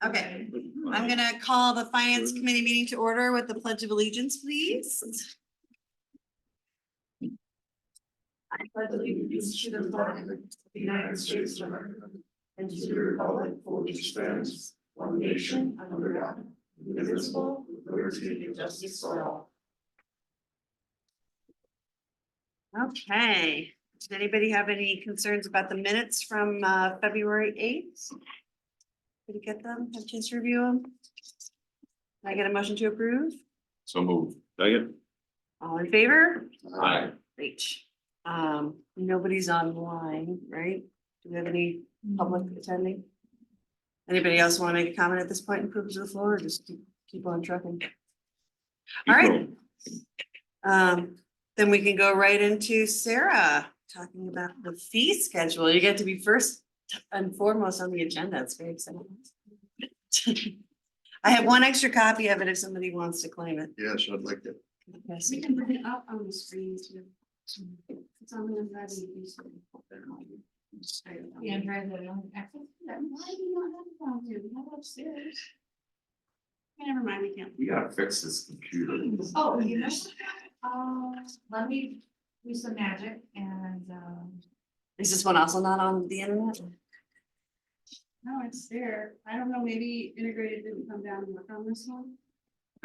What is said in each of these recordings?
Okay, I'm gonna call the Finance Committee meeting to order with the Pledge of Allegiance, please. I pledge allegiance to the flag of the United States of America and to the republic for which stands one nation under God, indivisible, with liberty and justice for all. Okay, does anybody have any concerns about the minutes from February 8th? Did you get them? Have a chance to review them? Can I get a motion to approve? So move. Second. All in favor? Aye. Great. Nobody's online, right? Do we have any public attending? Anybody else want to make a comment at this point and prove to the floor, or just keep on trucking? All right. Then we can go right into Sarah talking about the fee schedule. You get to be first and foremost on the agenda. It's very exciting. I have one extra copy of it if somebody wants to claim it. Yes, I'd like to. Yes. We can bring it up on the screen too. It's on the Android. The Android that I don't access. Why do you not have it on here? We have it upstairs. Never mind, we can't. We gotta fix this computer. Oh, you know, let me do some magic and, Is this one also not on the internet? no, it's there. I don't know, maybe integrated didn't come down and work on this one.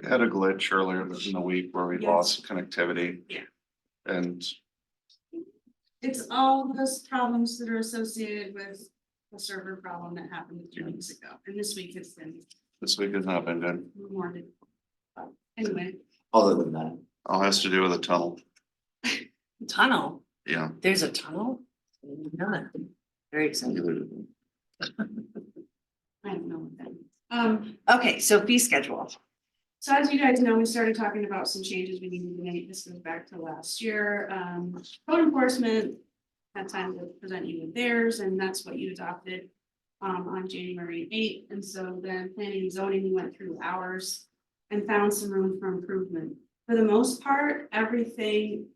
We had a glitch earlier in the week where we Yes. lost connectivity. Yeah. And It's all those problems that are associated with the server problem that happened 2 weeks ago. And this week it's been this week has not been good. more difficult. But anyway, Other than that. All has to do with the tunnel. Tunnel. Yeah. There's a tunnel? I didn't know that. Very exciting. I don't know what that is. Okay, so fee schedule. So as you guys know, we started talking about some changes we needed to make. This goes back to last year. Code enforcement had time to present you with theirs, and that's what you adopted on January 8th. And so then planning and zoning, we went through ours and found some room for improvement. For the most part, everything,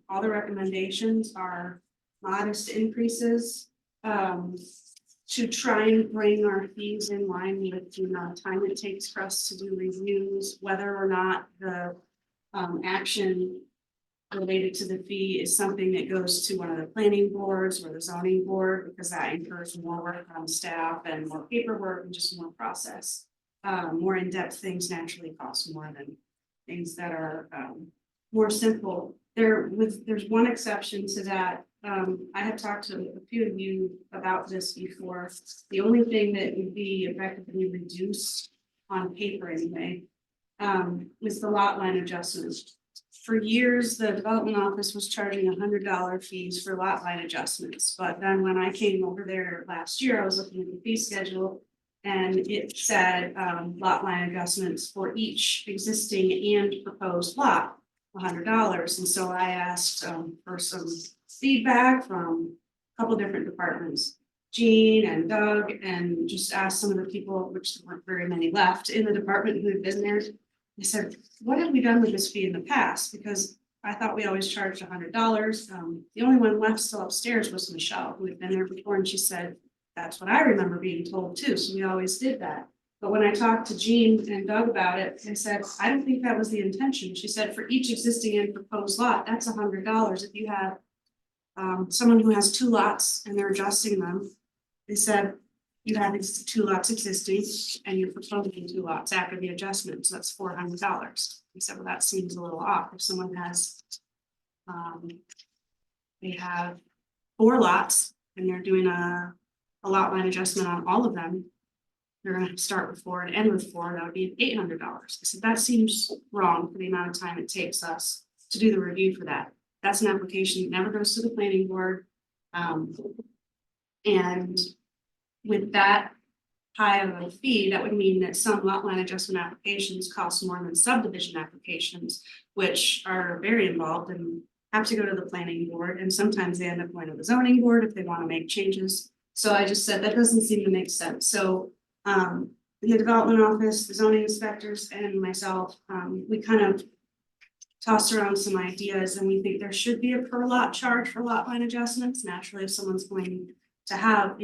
all the recommendations are modest increases to try and bring our fees in line with the amount of time it takes for us to do reviews, whether or not the action related to the fee is something that goes to one of the planning boards or the zoning board, because that incurs more work on staff and more paperwork and just more process. More in-depth things naturally cost more than things that are more simple. There's one exception to that. I had talked to a few of you about this before. The only thing that would be effectively reduced on paper anyway, was the lot line adjustments. For years, the development office was charging $100 fees for lot line adjustments. But then when I came over there last year, I was looking at the fee schedule and it said, lot line adjustments for each existing and proposed lot, $100. And so I asked, for some feedback from a couple different departments, Jean and Doug, and just asked some of the people, which there weren't very many left in the department who had been there. I said, what have we done with this fee in the past? Because I thought we always charged $100. The only one left still upstairs was Michelle, who had been there before, and she said, that's what I remember being told too, so we always did that. But when I talked to Jean and Doug about it, they said, I don't think that was the intention. She said, for each existing and proposed lot, that's $100. If you have someone who has 2 lots and they're adjusting them, they said, you have 2 lots existing and you're proposing 2 lots after the adjustment, so that's $400. He said, well, that seems a little off. If someone has, they have 4 lots and they're doing a lot line adjustment on all of them, they're gonna start with 4 and end with 4, that would be $800. I said, that seems wrong for the amount of time it takes us to do the review for that. That's an application that never goes to the planning board. And with that high of a fee, that would mean that some lot line adjustment applications cost more than subdivision applications, which are very involved and have to go to the planning board. And sometimes they end up going to the zoning board if they want to make changes. So I just said, that doesn't seem to make sense. So in the development office, the zoning inspectors and myself, we kind of tossed around some ideas, and we think there should be a per lot charge for lot line adjustments. Naturally, if someone's going to have,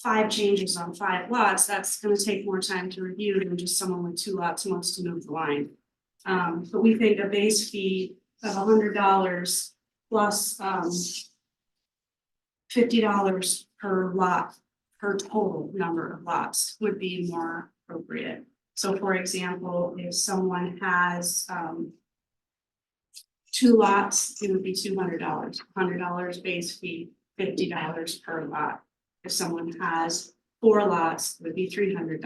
5 changes on 5 lots, that's gonna take more time to review than just someone with 2 lots who wants to move the line. But we think a base fee of $100 plus, $50 per lot, per total number of lots would be more appropriate. So for example, if someone has, 2 lots, it would be $200 base fee, $50 per lot. If someone has 4 lots, it would be $300,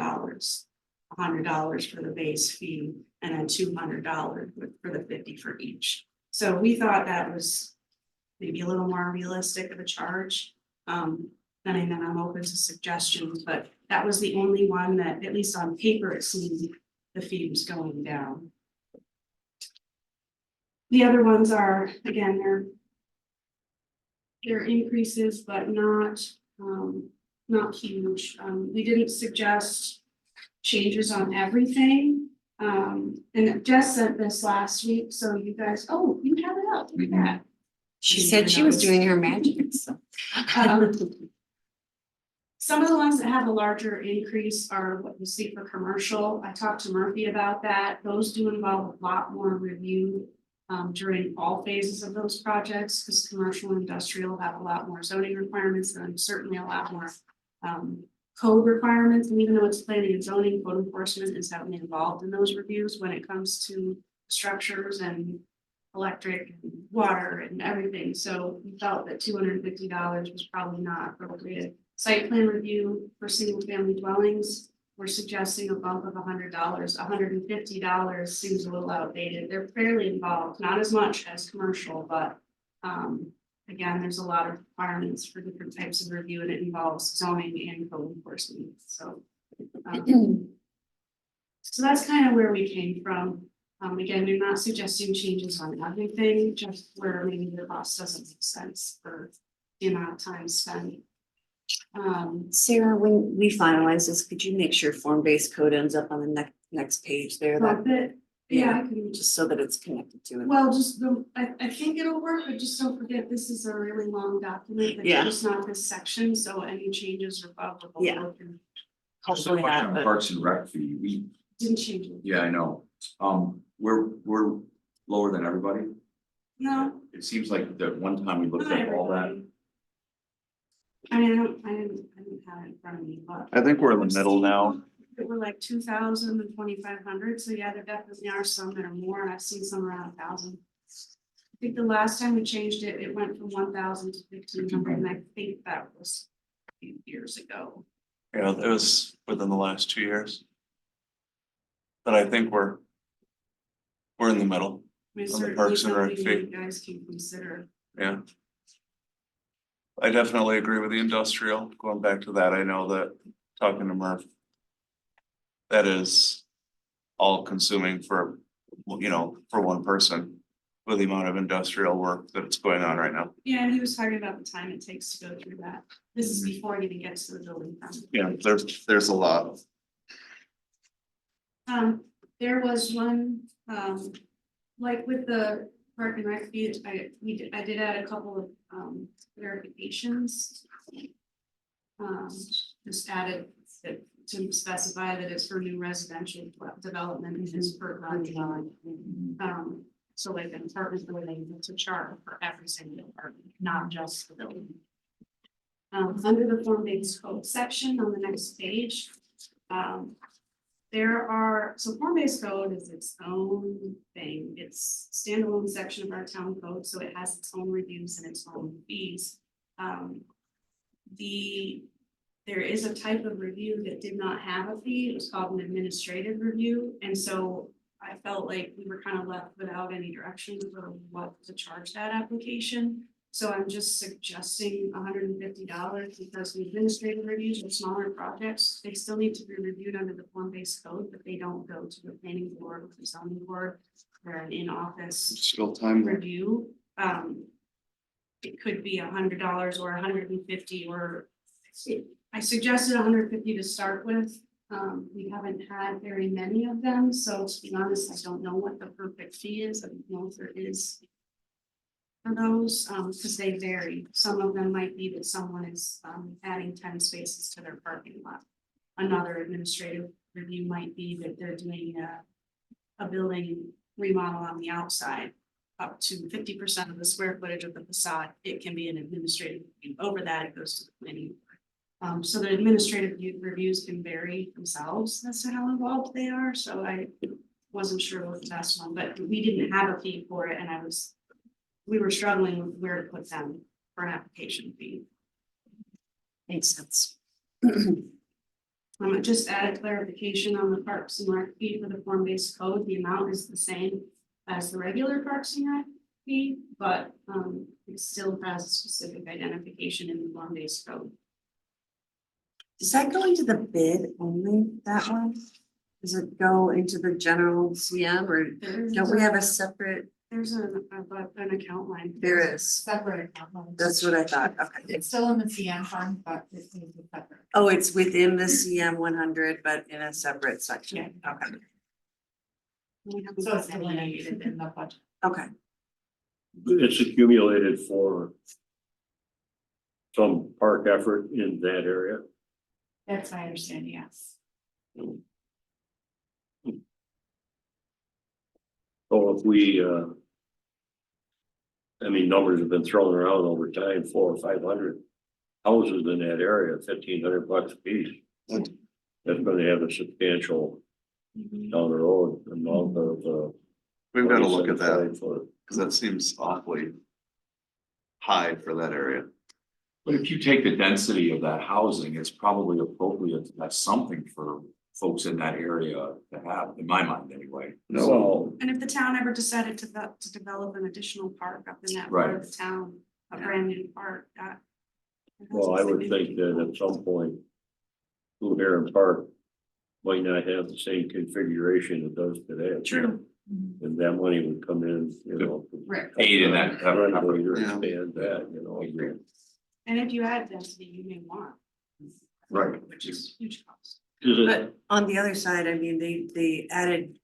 $100 for the base fee, and then $200 for the 50 for each. So we thought that was maybe a little more realistic of a charge. Then again, I'm open to suggestions, but that was the only one that, at least on paper, it seemed the fee was going down. The other ones are, again, they're increases, but not huge. We didn't suggest changes on everything. And Jess sent this last week, so you guys, oh, you have it up, look at that. She said she was doing her magic, so. Some of the ones that have a larger increase are what you see for commercial. I talked to Murphy about that. Those do involve a lot more review during all phases of those projects, because commercial and industrial have a lot more zoning requirements and certainly a lot more code requirements. And even though it's planning and zoning, code enforcement is heavily involved in those reviews when it comes to structures and electric and water and everything. So we felt that $250 was probably not appropriate. Site plan review for single family dwellings, we're suggesting a bump of $100. $150 seems a little outdated. They're fairly involved, not as much as commercial, but again, there's a lot of requirements for different types of review, and it involves zoning and code enforcement. So so that's kind of where we came from. Again, we're not suggesting changes on everything, just where maybe the cost doesn't make sense for the amount of time spent. Sarah, when we finalize this, could you make sure form-based code ends up on the next page there? That, Yeah, I can just so that it's connected to it. well, just I think it'll work, but just don't forget, this is a really long document. It's Yeah. just not this section, so any changes are above or below. Yeah. can- Just a Hopefully question not, on but Parks and Rec fee, we, Didn't change it. yeah, I know, we're lower than everybody. No, It seems like the one time we looked not at all that, everybody. I mean, I didn't have it in front of me, but. I think we're in the middle now. It were like 2,000 and 2,500, so yeah, there definitely are some that are more, and I've seen some around 1,000. I think the last time we changed it, it went from 1,000 to 1,500, and I think that was a few years ago. Yeah, it was within the last 2 years. But I think we're in the middle. I mean, On the certainly Parks and Rec something fee. you guys can consider. Yeah. I definitely agree with the industrial. Going back to that, I know that talking to Murph, that is all consuming for, for one person with the amount of industrial work that's going on right now. Yeah, and he was talking about the time it takes to go through that. This is before it even gets to the building permit. Yeah, there's a lot. There was one, like with the park and rec fee, I did add a couple of, verifications. Just added that to specify that it's for new residential development and it's per lot. So like an apartment building, it's a chart for every single apartment, not just the building. Under the form-based code section on the next page, there are, so form-based code is its own thing. It's standalone section of our town code, so it has its own reviews and its own fees. There is a type of review that did not have a fee. It was called an administrative review. And so I felt like we were kind of left without any direction for what to charge that application. So I'm just suggesting $150 because the administrative reviews are smaller projects. They still need to be reviewed under the form-based code, but they don't go to the planning board or the zoning board. They're an in-office Still time. review. It could be $100 or $150, or I suggested $150 to start with. We haven't had very many of them, so to be honest, I don't know what the perfect fee is. I don't know if there is for those, because they vary. Some of them might be that someone is, adding 10 spaces to their parking lot. Another administrative review might be that they're doing a building remodel on the outside. Up to 50% of the square footage of the facade, it can be an administrative review. Over that, it goes to the planning. So the administrative reviews can vary themselves as to how involved they are, so I wasn't sure what the best one, but we didn't have a fee for it, and we were struggling with where to put them for an application fee. Makes sense. Just add clarification on the Parks and Rec fee for the form-based code, the amount is the same as the regular Parks and Rec fee, but it still has a specific identification in the form-based code. Does that go into the bid only, that one? Does it go into the general CM or don't we have a separate? There's an account line. There is. Separate account lines. That's what I thought. Okay. It's still in the CM fund, but it's separate. Oh, it's within the CM 100, but in a separate section. Okay. We haven't So it's got any- delineated in the budget. Okay. It's accumulated for some park effort in that area. That's my understanding, yes. So if we, I mean, numbers have been thrown around over time, 400 or 500 houses in that area, $1,500 a piece. That's gonna have a substantial down the road amount of, We've got to look at money set that, aside for it. because that seems awfully high for that area. But if you take the density of that housing, it's probably appropriate to have something for folks in that area to have, in my mind anyway. So, And if the town ever decided to develop an additional park up in that part of the town, a brand new park, that. well, I would think that at some point, Blue Heron Park might not have the same configuration it does today. True. And that money would come in, you know. Right. Aid in that effort. Renovate or Yeah. expand that, you know. And if you add density, you may want. Right. Which is huge cost. Is it, But on the other side, I mean, the added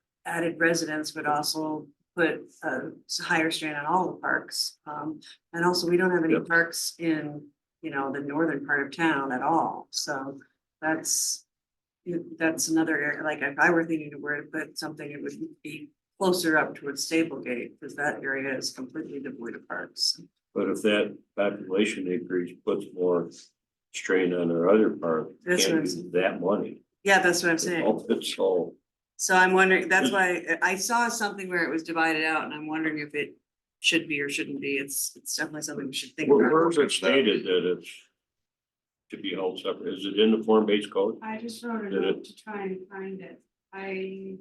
residents would also put a higher strain on all the parks. And also, we don't have any Yep. parks in, you know, the northern part of town at all, so that's. That's another area, like if I were thinking of where to put something, it would be closer up towards Staplegate, because that area is completely devoid of parks. but if that population increase puts more strain on our other park, That's what I'm can't use that money. Yeah, that's what I'm saying. So, So I'm wondering, that's why I saw something where it was divided out, and I'm wondering if it should be or shouldn't be. It's definitely something we should think about. where's it stated that it's to be held separate? Is it in the form-based code? I just wrote a Did note to try and find it. I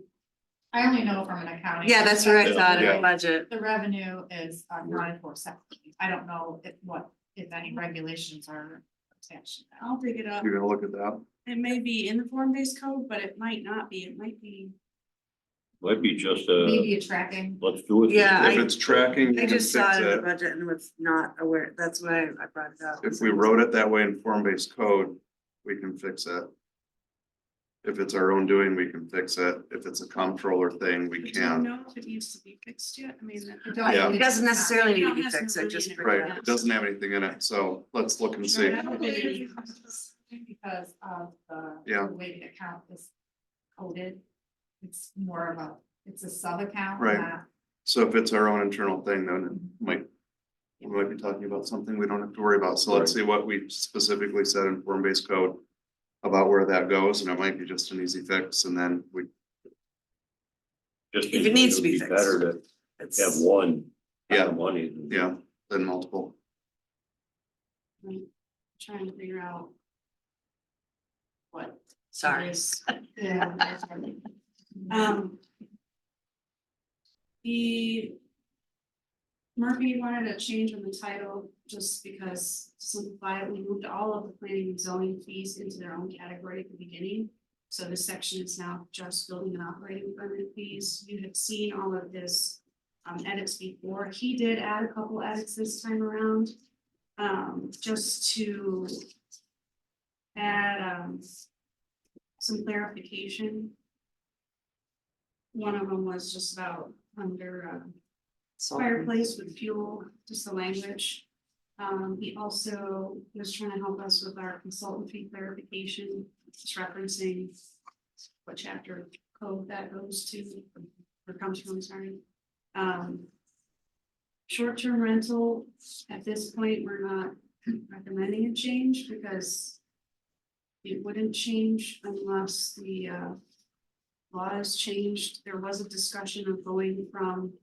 only know from an accounting. Yeah, that's where I perspective, thought in Yeah. the budget. The revenue is accounted for separately. I don't know if any regulations are attached to that. I'll dig it up. You're gonna look at that? It may be in the form-based code, but it might not be. It might be. Might be just Maybe a tracking. let's do it. Yeah, If it's tracking, you I can just fix saw it in the it. budget and was not aware. That's why I brought it up. If we wrote it that way in form-based code, we can fix it. If it's our own doing, we can fix it. If it's a comptroller thing, we Do you can. know if it needs to be fixed yet? I mean. Yeah. It doesn't necessarily need to be It doesn't fixed, it really just. in it. Right, it doesn't have anything in it, so let's look and see. Sure. Because of Yeah. the way the account is coded. It's more of a, it's a sub account. Right. not- So if it's our own internal thing, then it might, we might be talking about something we don't have to worry about. So let's see what we specifically said in form-based code about where that goes, and it might be just an easy fix, and then we, Just If it needs to be it'd Better to It's have one. Yeah. Money. than- yeah, then multiple. I'm trying to figure out. What. sorry. is. Yeah. The. Murphy wanted a change in the title just because to simplify it, we moved all of the planning and zoning fees into their own category at the beginning. So this section is now just building and operating permit fees. You had seen all of this edits before. He did add a couple edits this time around. Just to add some clarification. One of them was just about under fireplace with fuel, just the language. He also was trying to help us with our consultant fee clarification, just referencing what chapter of code that goes to, or comes from, sorry. Short-term rental, at this point, we're not recommending a change because it wouldn't change unless the laws changed. There was a discussion of going from,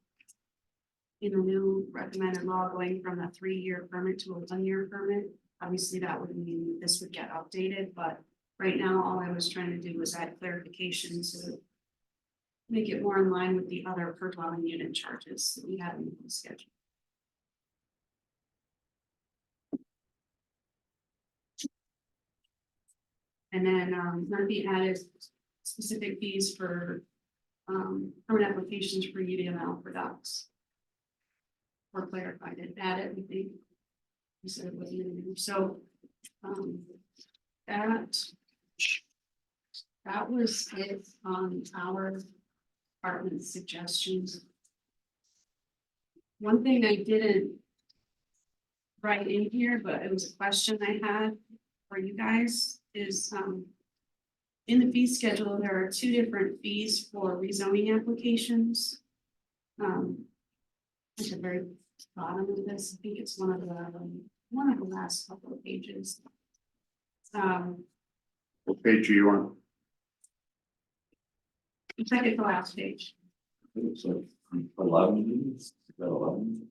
in the new recommended law, going from a 3-year permit to a 1-year permit. Obviously, that would mean that this would get updated, but right now, all I was trying to do was add clarification to make it more in line with the other per dwelling unit charges that we have in the schedule. And then there'll be added specific fees for permit applications for UDML for docs. Or clarified it, added, we think. We said it wasn't in there, so that was it on our department suggestions. One thing I didn't write in here, but it was a question I had for you guys is in the fee schedule, there are 2 different fees for rezoning applications. At the very bottom of this, I think it's one of the last couple of pages. What page are you on? Second to last page. So 11, is that 11?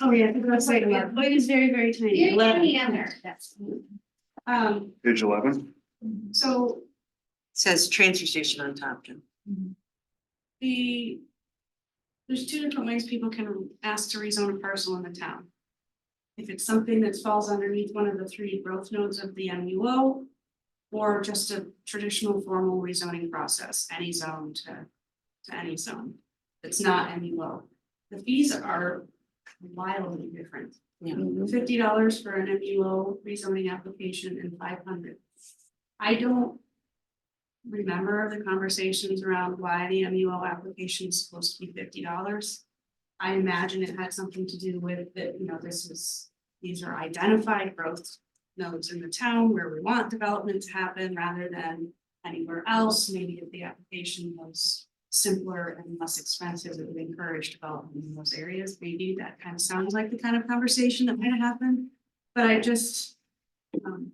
Oh, yeah, the website, yeah, it is very, very tiny. 11. Yes. Page 11? So Says transfer station on top, Jim. there's 2 different ways people can ask to rezone a parcel in the town. If it's something that falls underneath one of the 3 growth nodes of the MUO, or just a traditional formal rezoning process, any zone to any zone. It's not MUO. The fees are wildly different. Yeah. $50 for an MUO rezoning application and $500. I don't remember the conversations around why the MUO application is supposed to be $50. I imagine it had something to do with that, these are identified growth nodes in the town where we want development to happen rather than anywhere else. Maybe if the application was simpler and less expensive, it would encourage development in those areas. Maybe that kind of sounds like the kind of conversation that might have happened. But I just,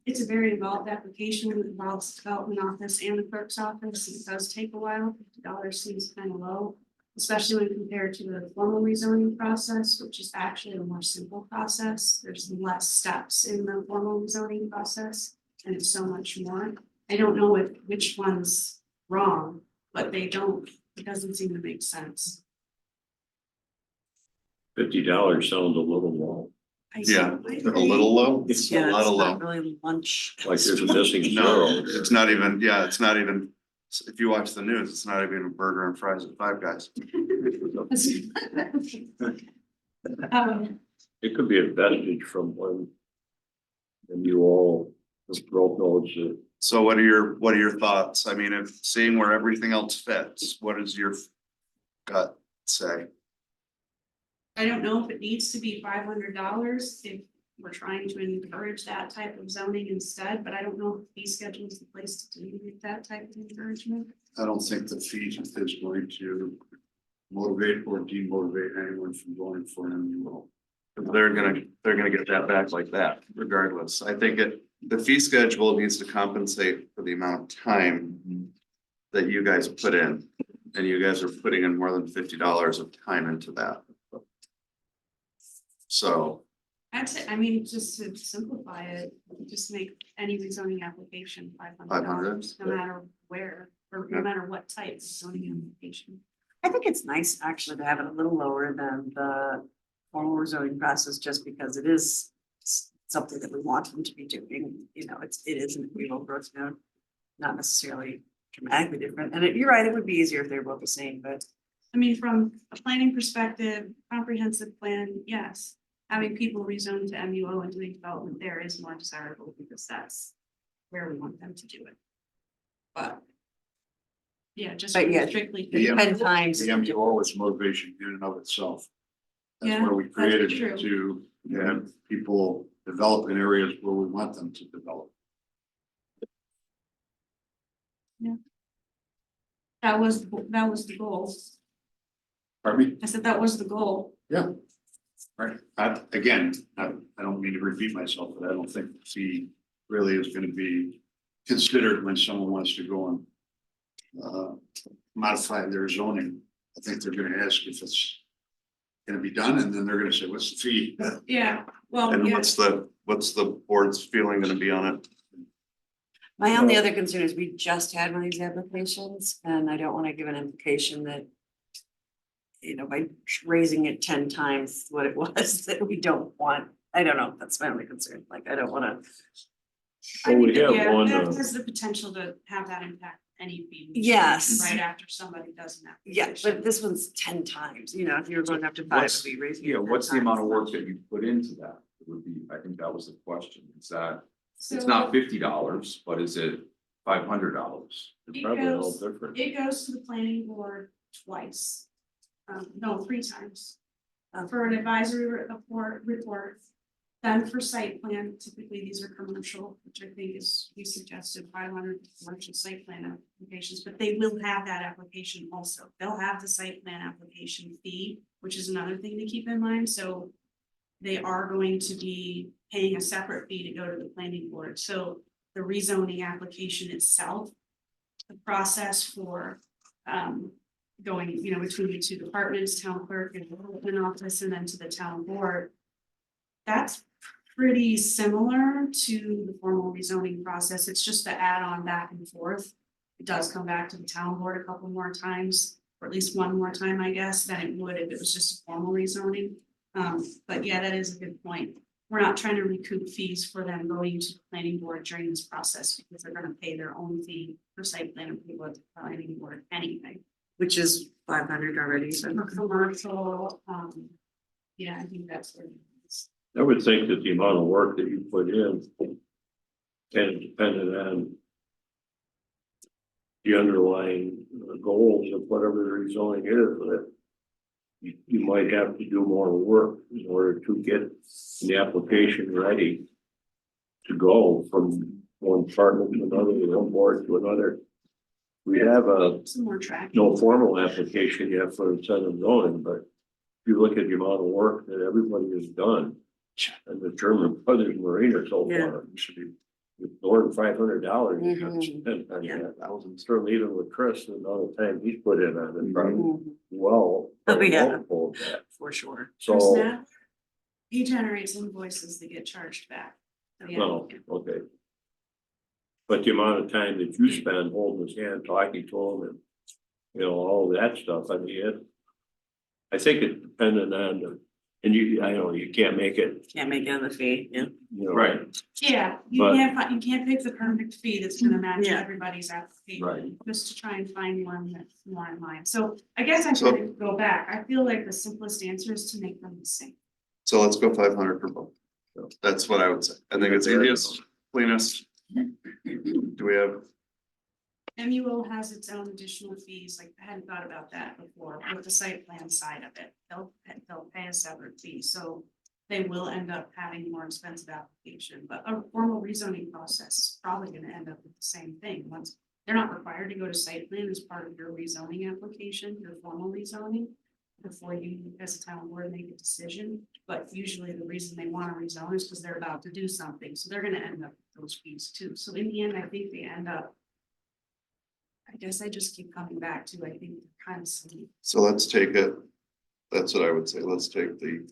it's a very involved application. It involves the development office and the clerk's office. It does take a while. $50 seems kind of low, especially when compared to the formal rezoning process, which is actually a more simple process. There's less steps in the formal rezoning process, and it's so much more. I don't know which one's wrong, but it doesn't seem to make sense. $50 sounds a little low, Yeah, a little low. It's a Yeah, lot it's of low. not really lunch. like there's a missing No, zero. it's not even, it's not even, if you watch the news, it's not even a burger and fries at Five Guys. It could be a vestige from when. And you all, the growth nodes that So what are your thoughts? I mean, if seeing where everything else fits, what does your gut say? I don't know if it needs to be $500 if we're trying to encourage that type of zoning instead, but I don't know if fee schedule is the place to do that type of encouragement. I don't think the fee is going to motivate or demotivate anyone from going for an MUO. They're gonna get that back like that regardless. I think the fee schedule needs to compensate for the amount of time that you guys put in. And you guys are putting in more than $50 of time into that. So, That's it. I mean, just to simplify it, just make any rezoning application $500, $500, no matter where, or no matter what type of zoning application. I think it's nice actually to have it a little lower than the formal rezoning process, just because it is something that we want them to be doing. It is an real growth node, not necessarily dramatically different. And you're right, it would be easier if they were both the same, but I mean, from a planning perspective, comprehensive plan, yes. Having people rezone to MUO and doing development there is more desirable because that's where we want them to do it. But Yeah, just But yeah, strictly. the 10 times. The MUO is motivation in and of itself. That's Yeah, why we that's created true. it to have people develop in areas where we want them to develop. That was the goal. Pardon me? I said that was the goal. Yeah. Right, again, I don't mean to repeat myself, but I don't think the fee really is gonna be considered when someone wants to go and modify their zoning. I think they're gonna ask if it's gonna be done, and then they're gonna say, what's the fee? Yeah, well, And yeah, what's the board's feeling gonna be on it? My only other concern is we just had one of these applications and I don't want to give an implication that. By raising it 10 times what it was that we don't want. I don't know. That's my only concern. Like, I don't want to. I Well, we think that, have yeah, one, that has the potential to have that impact any fee. we Yes. Right after somebody does an Yeah, application. but this one's 10 times, if you were going up to 5, What's- it'd be raising. Yeah, it 10 what's the amount of times. work that you put into that? It would be, I think that was the question. Is that, it's So not $50, but is it $500? it's It probably all goes- different. It goes to the planning board twice. No, 3 times. For an advisory report, then for site plan, typically these are commercial, which I think is, we suggested 500 commercial site plan applications, but they will have that application also. They'll have the site plan application fee, which is another thing to keep in mind, so they are going to be paying a separate fee to go to the planning board, so the rezoning application itself, the process for, going, between the 2 departments, town clerk and development office, and then to the town board. That's pretty similar to the formal rezoning process. It's just the add-on back and forth. It does come back to the town board a couple more times, or at least one more time, I guess, than it would if it was just formal rezoning. But yeah, that is a good point. We're not trying to recoup fees for them going to the planning board during this process because they're gonna pay their own fee for site plan approval at the planning board anyway. Which is 500 already, so. For commercial, yeah, I think that's what it is. I would think that the amount of work that you put in. And dependent on. The underlying goals of whatever the rezoning is, that. You might have to do more work in order to get the application ready. To go from one department to another, one board to another. We have Some more tracking. no formal application yet for incentive zoning, but if you look at the amount of work that everybody has done. And the German Brothers Marina so Yeah. far, it should be more than $500. Mhm. Yeah. Thousands, certainly even with Chris, and all the time he's put in on it, probably Mhm, well. Oh, yeah. multiple of that. For sure. For So, Snap, he generates invoices that get charged back. So, yeah. no, okay. But the amount of time that you spend holding his hand, talking to him and, all that stuff, I mean, I think it's dependent on the, and I know you can't make it, Can't make it on the fee, yeah. Right, Yeah, you But- can't pick the perfect fee that's gonna match Yeah. everybody's application. Right. Just to try and find one that's more in line. So I guess I So- should go back. I feel like the simplest answer is to make them the same. So let's go 500 for both. That's what I would say. I think it's easiest, cleanest. Do we have, MUO has its own additional fees, like I hadn't thought about that before, with the site plan side of it, they'll pay a separate fee, so. They will end up having more expensive application, but a formal rezoning process is probably gonna end up with the same thing, once. They're not required to go to site plan as part of your rezoning application, your formal rezoning. Before you, as a town board, make a decision, but usually the reason they wanna rezone is because they're about to do something, so they're gonna end up with those fees too, so in the end, I think they end up. I guess I just keep coming back to, I think, kind of silly. so let's take it, that's what I would say, let's take the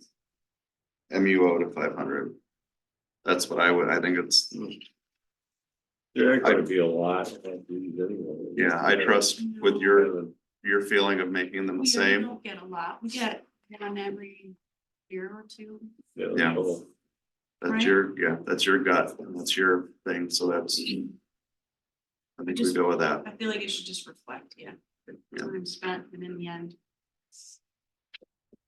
MUO to 500. That's what I think it's, there ain't gonna be a lot of these anyway. yeah, I trust with your feeling of making them the We same. don't get a lot, we get one every year or two. Yeah. So, That's your gut, and that's your thing, so that's. I think we go with that. I feel like it should just reflect, yeah, the Yeah. time spent, and in the end.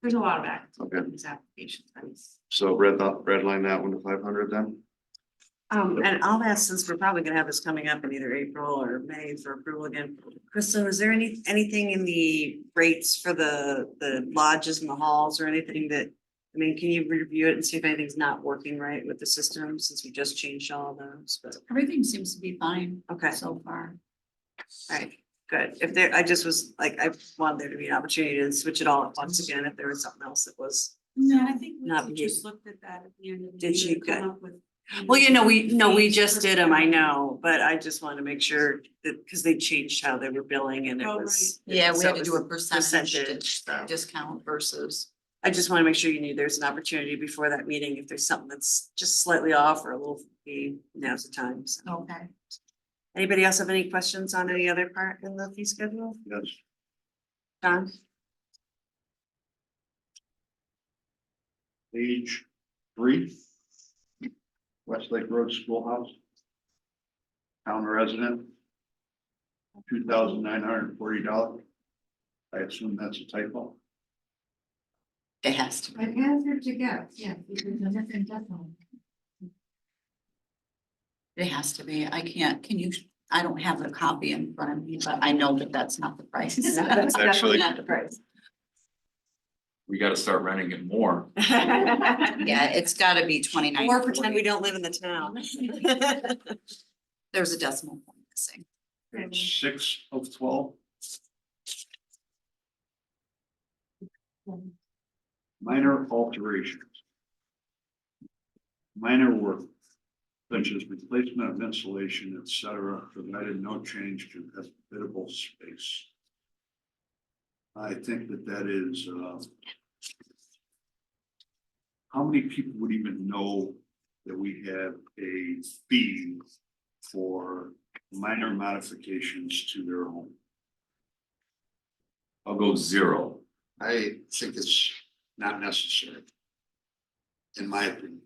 There's a lot of back Okay. in these applications, I mean, So red line that one to 500 then? And I'll ask, since we're probably gonna have this coming up in either April or May for approval again, Crystal, is there anything in the rates for the lodges and the halls or anything that, I mean, can you review it and see if anything's not working right with the system since we just changed all of those, but, Everything seems to be fine okay, so far. alright, good. If there, I just was like, I wanted there to be an opportunity to switch it all at once again, if there was something else that was. No, I think Not we just looked at that at the end of the Did year. you? to come up with, Well, you know, we just did them, I know, but I just wanted to make sure that, because they changed how they were billing and it Oh, was. Yeah, we so had to it do was a percentage percentage. discount versus. I just want to make sure you knew there's an opportunity before that meeting, if there's something that's just slightly off or a little fee, now's the time, so. Okay. Anybody else have any questions on any other part in the fee schedule? Yes. John? Page 3. Westlake Road Schoolhouse. Town resident. $2,940. I assume that's a typo. It has to. I'd hazard to guess, yeah, because it's definitely. It has to be. I can't, can you, I don't have the copy in front of me, but I know that that's not the price. That's Actually- definitely not the price. We gotta start renting it more. Yeah, it's gotta be 29. Or pretend we don't live in the town. There's a decimal point missing. Page 6 of 12. Minor alterations. Minor work, such as replacement of insulation, etc., provided no change to habitable space. I think that is, how many people would even know that we have a fee for minor modifications to their home? I'll go 0. I think it's not necessary. In my opinion.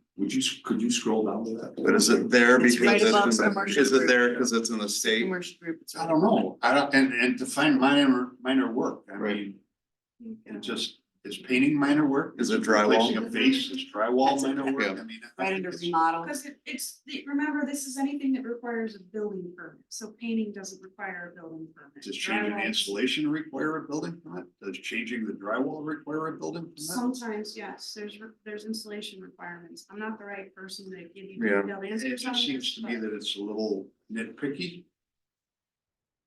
Could you scroll down to that? But is it there It's right because above it's, commercial is it group. there because it's in the state? Commercial group, it's I don't know, and define minor work, I Right. mean, it just, is painting minor work? Is it drywall? Replacing a base, is drywall That's a- minor work, yeah. I mean. I right think under it's- remodel. because remember, this is anything that requires a building permit, so painting doesn't require a building permit. Does changing the Drywall- insulation require a building permit? Does changing the drywall require a building permit? Sometimes, yes, there's installation requirements. I'm not the right person to give you Yeah. detailed It answers on just seems this, to me but that it's a little nitpicky.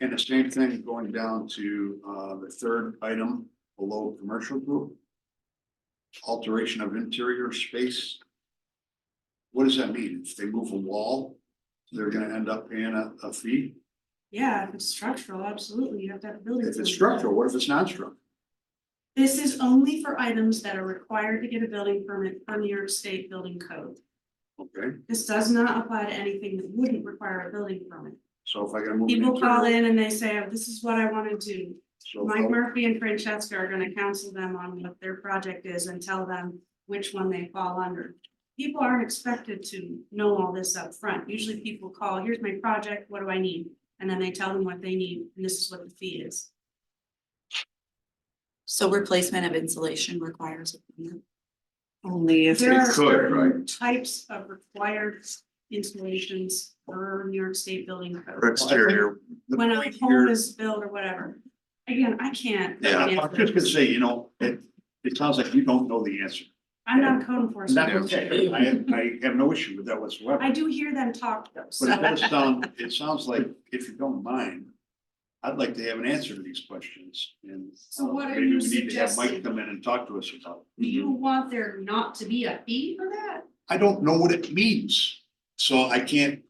And the same thing going down to the third item below commercial group. Alteration of interior space. What does that mean? If they move a wall, they're gonna end up paying a fee? yeah, if it's structural, absolutely, you have to have a building. If it's permit. structural, what if it's non-structural? This is only for items that are required to get a building permit from New York State Building Code. Okay, This does not apply to anything that wouldn't require a building permit. so if I gotta move. an People call interior- in and they say, oh, this is what I wanna do. So Mike Murphy and Francesca are gonna counsel them on what their project is and tell them which one they fall under. People aren't expected to know all this up front. Usually people call, here's my project, what do I need? And then they tell them what they need, and this is what the fee is. So replacement of insulation requires. Only if There are it's, could, certain types of required installations for New York State Building Or Code. exterior? The When a point home here- is built or whatever. Again, I can't. Yeah. I'm just gonna say, it sounds like you don't know the answer. I'm not code And enforcement. that's okay, I have no issue with that whatsoever. I do hear them talk though, so. But it does sound, it sounds like, if you don't mind, I'd like to have an answer to these questions and. So what are maybe you we need to have Mike suggesting? come in and talk to us about. Do you want there not to be a fee for that? I don't know what it means, so I can't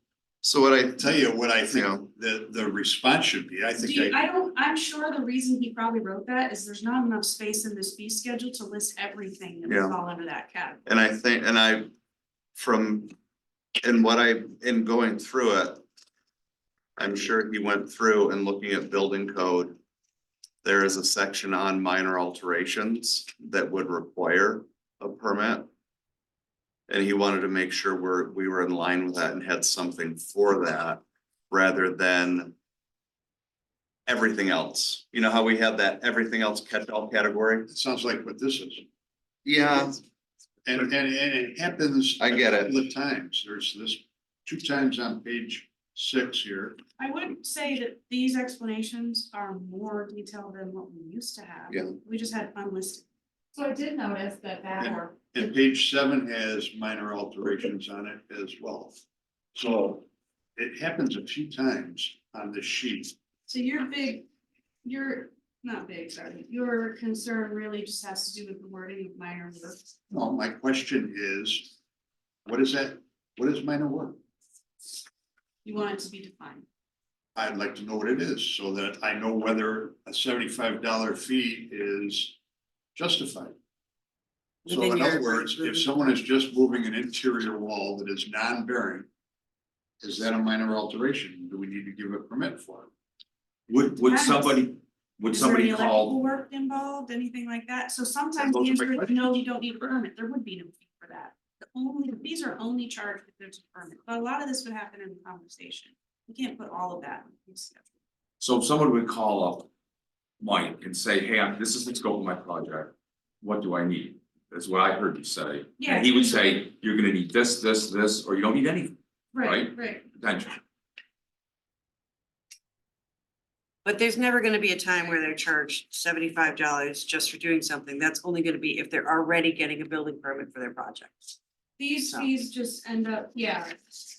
So what I, tell you what I think Yeah. the response should be. I think I'm sure the reason he probably wrote that is there's not enough space in this fee schedule to list everything that would Yeah. fall under that category. and I think, and I, from, in going through it. I'm sure he went through and looking at building code. There is a section on minor alterations that would require a permit. And he wanted to make sure we were in line with that and had something for that, rather than. Everything else, you know how we had that everything else catch-all category? it sounds like what this is. Yeah, And it happens. I get it. A couple of times, there's this, 2 times on page 6 here. I would say that these explanations are more detailed than what we used to have. Yeah. We just had unlisted. So I did notice that or. And page 7 has minor alterations on it as well. So it happens a few times on this sheet. So you're not big, sorry, your concern really just has to do with the wording of minor work. Well, my question is, what is that? What is minor work? You want it to be defined. I'd like to know what it is so that I know whether a $75 fee is justified. So Within in other your- words, if someone is just moving an interior wall that is non-bearing, is that a minor alteration? Do we need to give a permit for it? Would somebody, Is there any electrical call, work involved, anything like that? So sometimes Those the are my answer is questions. no, you don't need a permit. There would be no fee for that. The fees are only charged if there's a permit, but a lot of this would happen in the conversation. You can't put all of that in the fee schedule. so if someone would call up Mike and say, hey, this is the scope of my project, what do I need? That's what I heard you say. Yeah, And he would it's say, you're gonna need this, or you don't need anything, Right, right. potentially. But there's never gonna be a time where they're charged $75 just for doing something. That's only gonna be if they're already getting a building permit for their project. These So- fees just end up, yeah,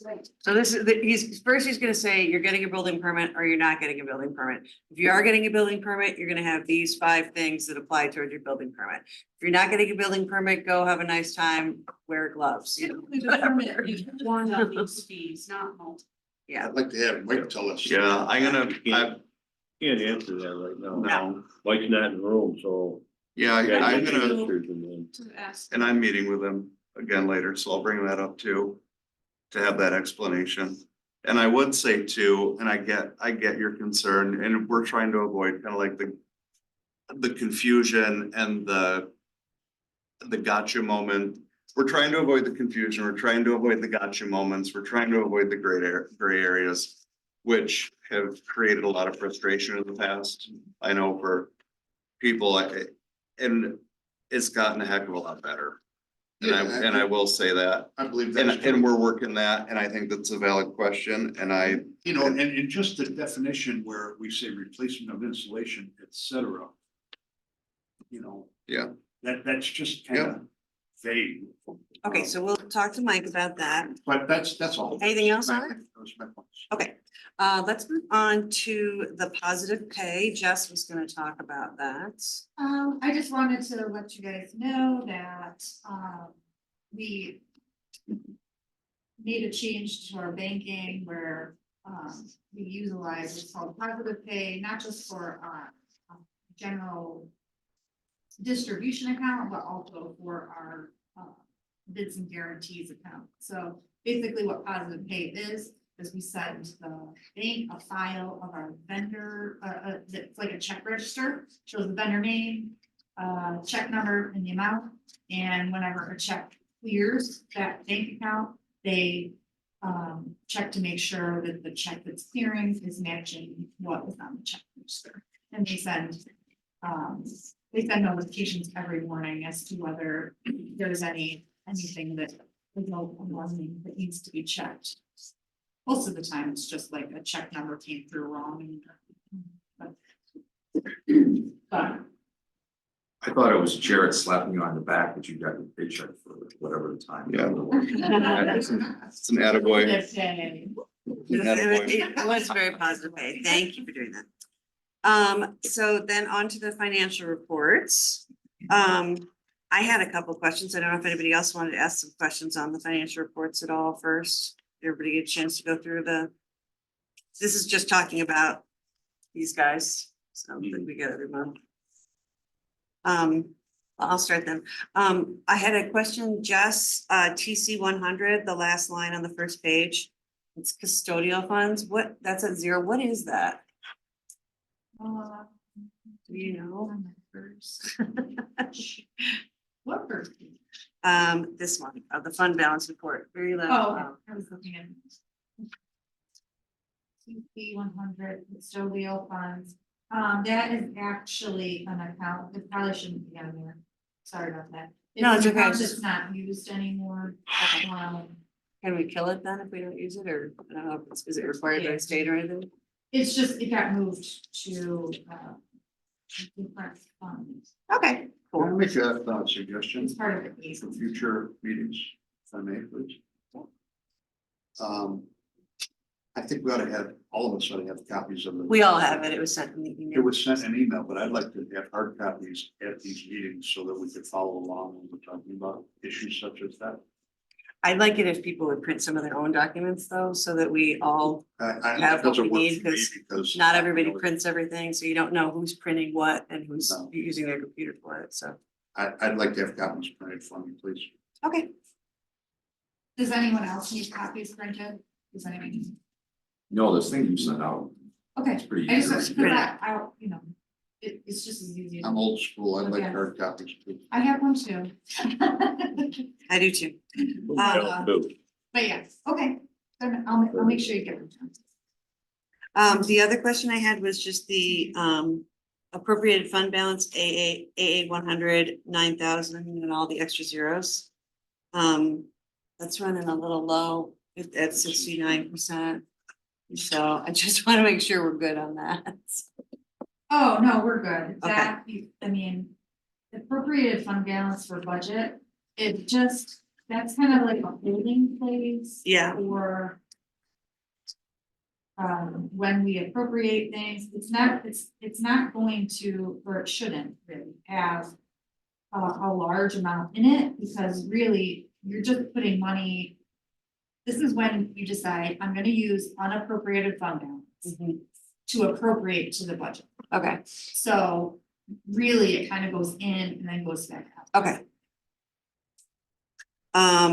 like, So this is, he's gonna say you're getting a building permit or you're not getting a building permit. If you are getting a building permit, you're gonna have these 5 things that apply toward your building permit. If you're not getting a building permit, go have a nice time, wear gloves. you know, typically the permit is one of these fees, not multiple. Yeah, I'd like to have Mike tell us. Yeah, I'm gonna, Can't answer that right now. No. Mike's not in the room, so. yeah, Yeah, I'm you gonna, can answer them then. To ask. and I'm meeting with him again later, so I'll bring that up too. To have that explanation. And I would say too, and I get your concern, and we're trying to avoid kind of like the confusion and the gotcha moment. We're trying to avoid the confusion, we're trying to avoid the gotcha moments, we're trying to avoid the gray areas, which have created a lot of frustration in the past. I know for people, and it's gotten a heck of a lot better. And I will say that, I believe and, that's true. and we're working that, and I think that's a valid question, and I, You know, and just the definition where we say replacement of insulation, et cetera. You know. Yeah. That's just kind of vague. okay, so we'll talk to Mike about that. But that's all. Anything else on it? Those are my points. Okay, let's move on to the positive pay. Jess was gonna talk about that. I just wanted to let you guys know that, we made a change to our banking where, we utilize what's called positive pay, not just for our general distribution account, but also for our, bids and guarantees account. So basically what positive pay is we send the bank a file of our vendor, it's like a check register, shows the vendor name, check number and the amount. And whenever a check clears that bank account, they check to make sure that the check that's clearing is matching what was on the check register. And they send notifications every morning as to whether there's anything that is alarming that needs to be checked. Most of the time, it's just like a check number came through wrong. But I thought it was Jared slapping you on the back, but you got your paycheck for whatever the time. Yeah. it's an attaboy. that's a- It was very positive pay. Thank you for doing that. So then on to the financial reports. I had a couple questions. I don't know if anybody else wanted to ask some questions on the financial reports at all first. Everybody get a chance to go through this is just talking about these guys, so that we get every month. I'll start then. I had a question, Jess, TC 100, the last line on the first page. It's custodial funds. That's at 0. What is that? Do you know? What first? This one, the fund balance report, very last. Oh, I was looking at. CP 100 custodial funds, that is actually an account, it probably shouldn't be on there, sorry about that. No, it's an okay. account that's not used anymore. Can we kill it then if we don't use it, or, I don't know, is it required by the state or anything? It's just, it got moved to, different funds. Okay, Can I cool. make a suggestion It's part of the for future meetings, if I may, please? I think we ought to have, all of us ought to have copies of it. We all have it. It was sent in the It email. was sent an email, but I'd like to have hard copies at these meetings so that we could follow along when we're talking about issues such as that. I'd like it if people would print some of their own documents though, so that we all, Have Have that what doesn't we work need, for me 'cause because. not everybody prints everything, so you don't know who's printing what and who's No. using their computer for it, so. I'd like to have copies printed for me, please. Okay, Does anyone else need copies printed? Does anyone? No, this thing you sent out, Okay, it's pretty I easy. just, cause I, you know, it's just as easy. I'm old school. I'd like Okay. hard copies too. I have one too. I do too. But yeah, okay, then I'll make sure you get them. The other question I had was just the appropriated fund balance, AA 100, 9,000 and all the extra zeros. That's running a little low at 69%. So I just want to make sure we're good on that. Oh, no, we're good. Okay. That, I mean, appropriated fund balance for budget, it just, that's kind of like a holding place. Yeah. Or when we appropriate things, it's not going to, or it shouldn't really have a large amount in it, because really, you're just putting money. This is when you decide, I'm gonna use unappropriated fund balance to appropriate to the budget. Okay, So really, it kind of goes in and then goes back out. okay.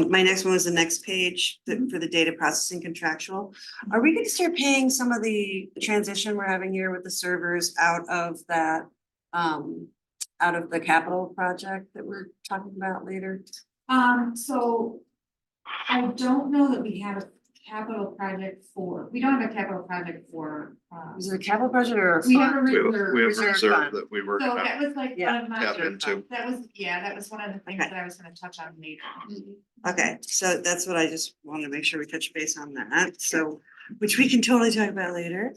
My next one was the next page, for the data processing contractual. Are we gonna start paying some of the transition we're having here with the servers out of that? Out of the capital project that we're talking about later? So I don't know that we have a capital project for, we don't have a capital project for, Is it a capital project or a we have a fund? reserve. Reserve fund. that we were. So that was like Yeah. one of my, Tap into. that was, yeah, that was one of the things Okay. that I was gonna touch on later. Okay, so that's what I just wanted to make sure we touch base on that, so, which we can totally talk about later.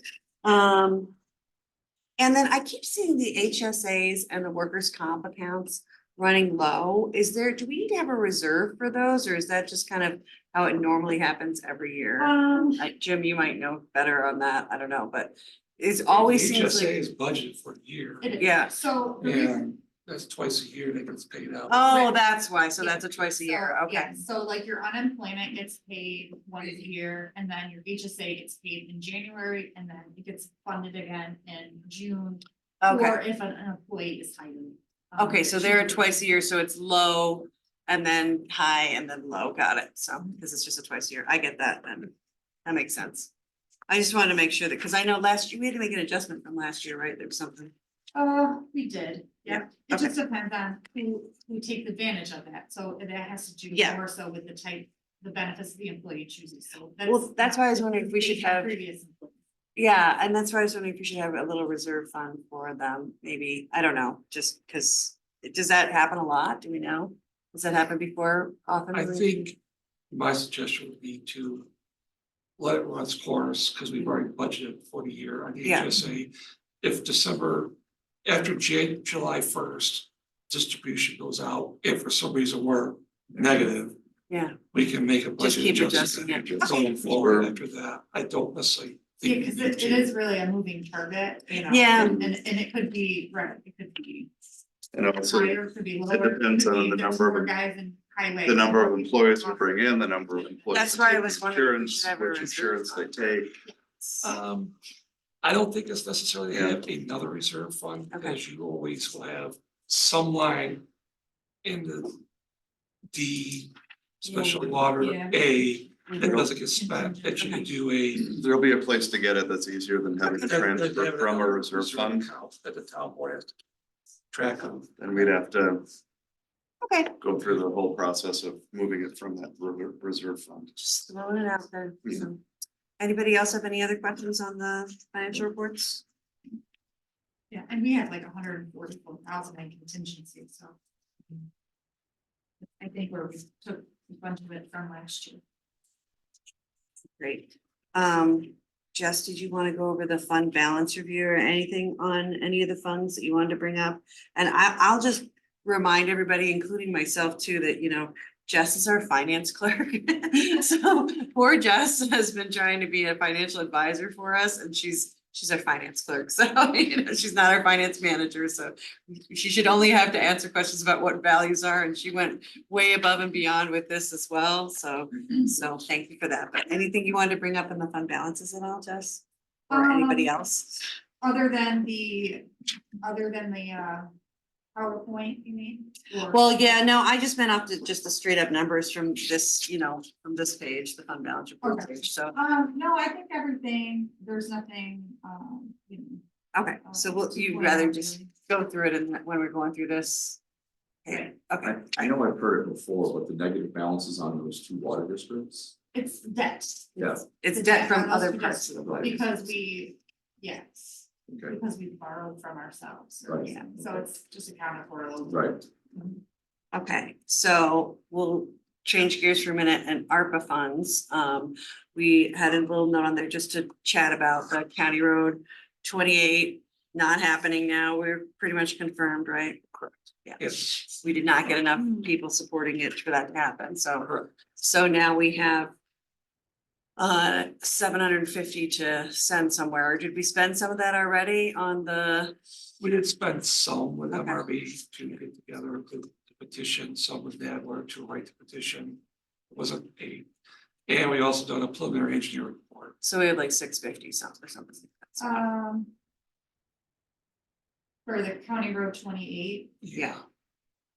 And then I keep seeing the HSAs and the workers' comp accounts running low. Is there, do we need to have a reserve for those, or is that just kind of how it normally happens every year? Jim, you might know better on that, I don't know, but it's always seems HSA like, is budgeted for a year, It is. Yeah. So. the Yeah. reason- that's twice a year that gets paid out. oh, Right. that's why, so that's a Yeah, twice a year, so, okay, yeah, so like your unemployment gets paid once a year, and then your HSA gets paid in January, and then it gets funded again in June. okay. Or if an employee is hired. Okay, so they're twice a year, so it's low and then high and then low, got it, so, because it's just a twice a year, I get that then. That makes sense. I just wanted to make sure that, because I know last year, we had to make an adjustment from last year, right, there was something. We did, yeah, it just depends on who takes advantage of that, so that has to do Yeah. more so with the type, the benefits the employee chooses, so. Well, that's why I was wondering if we should based on have- Previous. employees. Yeah, and that's why I was wondering if we should have a little reserve fund for them, maybe, I don't know, just because, does that happen a lot, do we know? Does that happen before often? I think my suggestion would be to let it run its course, because we've already budgeted for the year on the Yeah. HSA. If after July 1st, distribution goes out, if for some reason we're negative, Yeah, we can make a Just budget keep adjustment adjusting it. going forward after that. I don't necessarily Yeah, think. because we need it to. is really a moving target, you know. Yeah. And it could be, right, it could be And also, higher, it could be lower. depends could be on the there's number of more guys in highway. the number of employees we bring in, the number of employees. That's that why I take was wondering if we Insurance, should have a which reserve insurance they fund. take. I don't think it's necessary to Yeah. have another reserve fund, Okay. because you always will have some line in the D, special water Yeah. A, that Mhm. doesn't get spent, that you can do a. There'll be a place to get it that's easier than having to transfer from a reserve fund, account that the town board has to track of. and we'd have to Okay, go through the whole process of moving it from that reserve fund. just throwing it out there. Mhm. So. Anybody else have any other questions on the financial reports? Yeah, and we had like 144,000 in contingency, so. I think where we took a bunch of it from last year. Great. Jess, did you want to go over the fund balance review or anything on any of the funds that you wanted to bring up? And I'll just remind everybody, including myself too, that, you know, Jess is our finance clerk. So poor Jess has been trying to be a financial advisor for us, and she's our finance clerk. So, you know, she's not our finance manager, so she should only have to answer questions about what values are, and she went way above and beyond with this as well. So thank you for that. But anything you wanted to bring up in the fund balances at all, Jess? Or anybody else? Other than the PowerPoint, you mean? Or- Well, yeah, no, I just meant off just the straight up numbers from this, you know, from this page, the fund balance report Okay. page, so. No, I think everything, there's nothing, you know. Okay, so you'd rather just go through it and when we're going through this? Okay, okay, I know I've heard it before, but the negative balances on those 2 water districts. It's debt. Yeah. it's The debt from on those other two parts of the budget. Because we, yes, Okay, because we borrowed from ourselves. Right. Yeah, so it's just accounted for a little. bit. right. Okay, so we'll change gears for a minute and ARPA funds. We had a little note on there just to chat about the County Road 28 not happening now. We're pretty much confirmed, right? Correct. Yeah, Yes. we did not get enough people supporting it for that to happen, so. Correct. So now we have 750 to send somewhere. Did we spend some of that already on the? We did spend some with Okay. MRB to get together the petition, some with Nadler to write the petition. It wasn't paid. And we also done a preliminary engineering report. So we had like 650 something or something. like that. So, For the County Road 28, Yeah,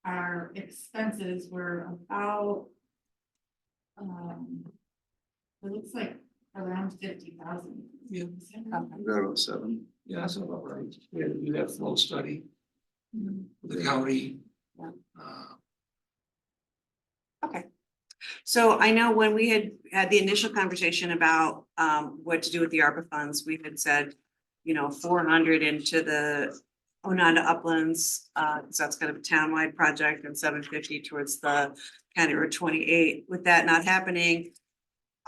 our expenses were about. It looks like around 50,000. Yeah. About 7. Yeah, that's about right. We had to do that flow study Mhm. with the county. Yeah. Uh, okay. So I know when we had the initial conversation about what to do with the ARPA funds, we had said, you know, 400 into the Ononda Uplands, because that's kind of a townwide project, and 750 towards the County Road 28. With that not happening,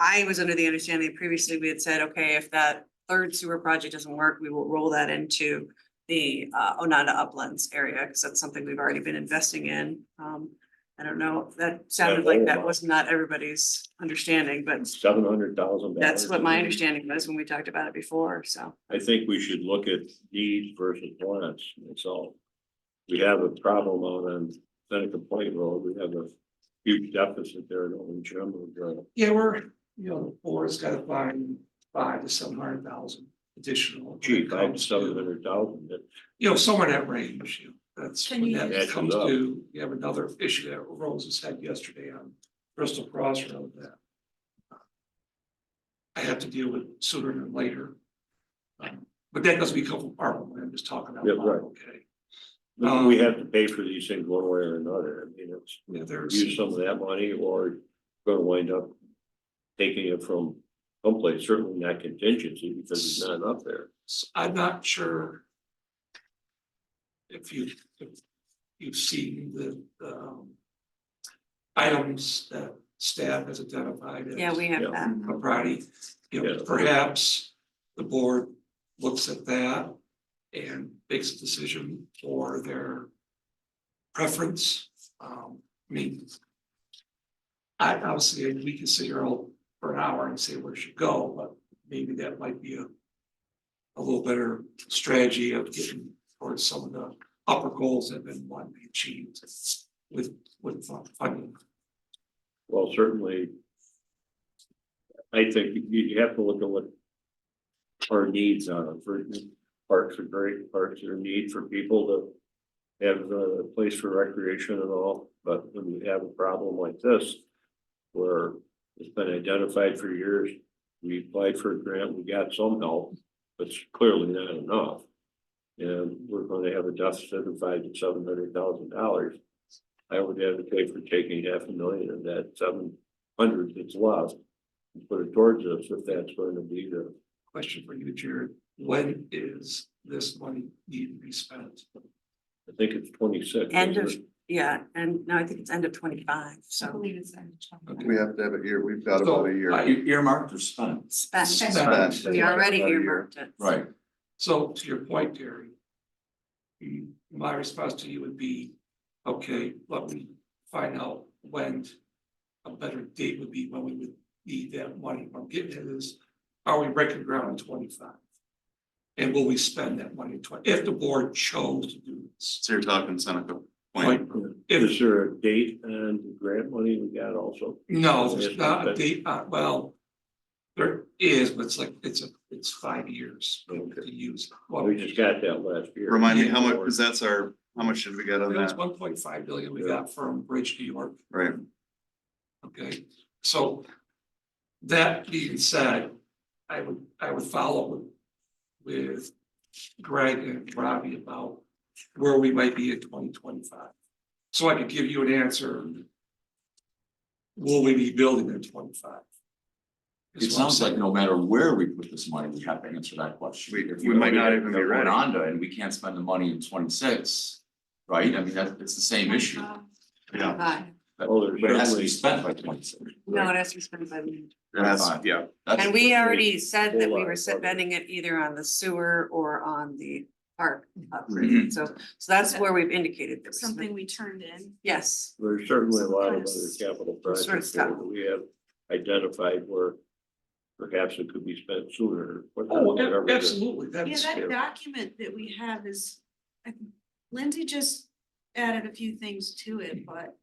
I was under the understanding previously we had said, okay, if that third sewer project doesn't work, we will roll that into the Ononda Uplands area, because that's something we've already been investing in. I don't know, that sounded like that was not everybody's understanding, but $700,000. that's what my understanding was when we talked about it before, so. I think we should look at needs versus wants, that's all. We have a problem out on Seneca Point Road, we have a huge deficit there, don't we, Jim? Yeah, the board's got to find 500 to 700,000 additional. Gee, 500 to 700,000, Somewhere in that range, that's Can when you that use- comes to, you have another issue that Rose had yesterday on Bristol Cross Road that I have to deal with sooner than later. But that doesn't become from ARPA, I'm just talking about, Yeah, right. okay, we have to pay for these things one way or another, I mean, it's yeah, there's. use some of that money or gonna wind up taking it from someplace, certainly not contingency because it's not enough there. I'm not sure. If you've seen the items that staff has identified as. Yeah, we have Yeah. that. A priority, Yeah. perhaps the board looks at that and makes a decision for their preference. I mean. I obviously, we can sit here all for an hour and say where it should go, but maybe that might be a little better strategy of getting towards some of the upper goals that have been wanting to be achieved with funding. Well, certainly. I think you have to look at what our needs are for parks are great, parks are a need for people to have a place for recreation and all, but when you have a problem like this. Where it's been identified for years, we applied for a grant, we got some help, but it's clearly not enough. And we're gonna have a deficit of $500,000 to $700,000. I would advocate for taking $500,000 of that 700 that's left. And put it towards us if that's going to be the, Question for you, Jared, when is this money need to be spent? I think it's 26. End isn't of, it? Yeah, and now I think it's end of 25, I so believe it's. We have to have it here. We've got about a year. Earmarked or spent? spent. Spent. We already About a year. earmarked it. Right. So to your point, Gary. My response to you would be, okay, let me find out when a better date would be when we would need that money. What I'm getting at is, are we breaking ground in 25? And will we spend that money in 20, if the board chose to do this? So you're talking Seneca Like, Point. if, Is there a date on the grant money we got also? no, there's not a date, well. There is, but it's 5 years to use. Well, We just got that last year. Remind me how much, because that's our, how much did we get on it was that? 1.5 billion we got from Bridge New York. Right, Okay, so that being said, I would follow with Greg and Robbie about where we might be in 2025. So I could give you an answer. Will we be building in 25? It sounds like no matter where we put this money, we have to answer that question. We- If we might not if even be we're going ready. Onto and we can't spend the money in 26, right? I mean, it's the same issue. yeah, Right. Oh, there's But it has to be certainly- spent by 26. No, it has to be spent by the. that's, Fine. yeah, That's- And we already said that we Hold were on. spending it either on the sewer or on the park upgrade. Mhm. So that's where we've indicated this. Something we turned in. Yes, There's certainly a lot of Some other kind capital sort of projects stuff. there that we have identified where perhaps it could be spent sooner. Oh, whatever the- absolutely, Yeah, that's. that document that we have is, Lindsay just added a few things to it, but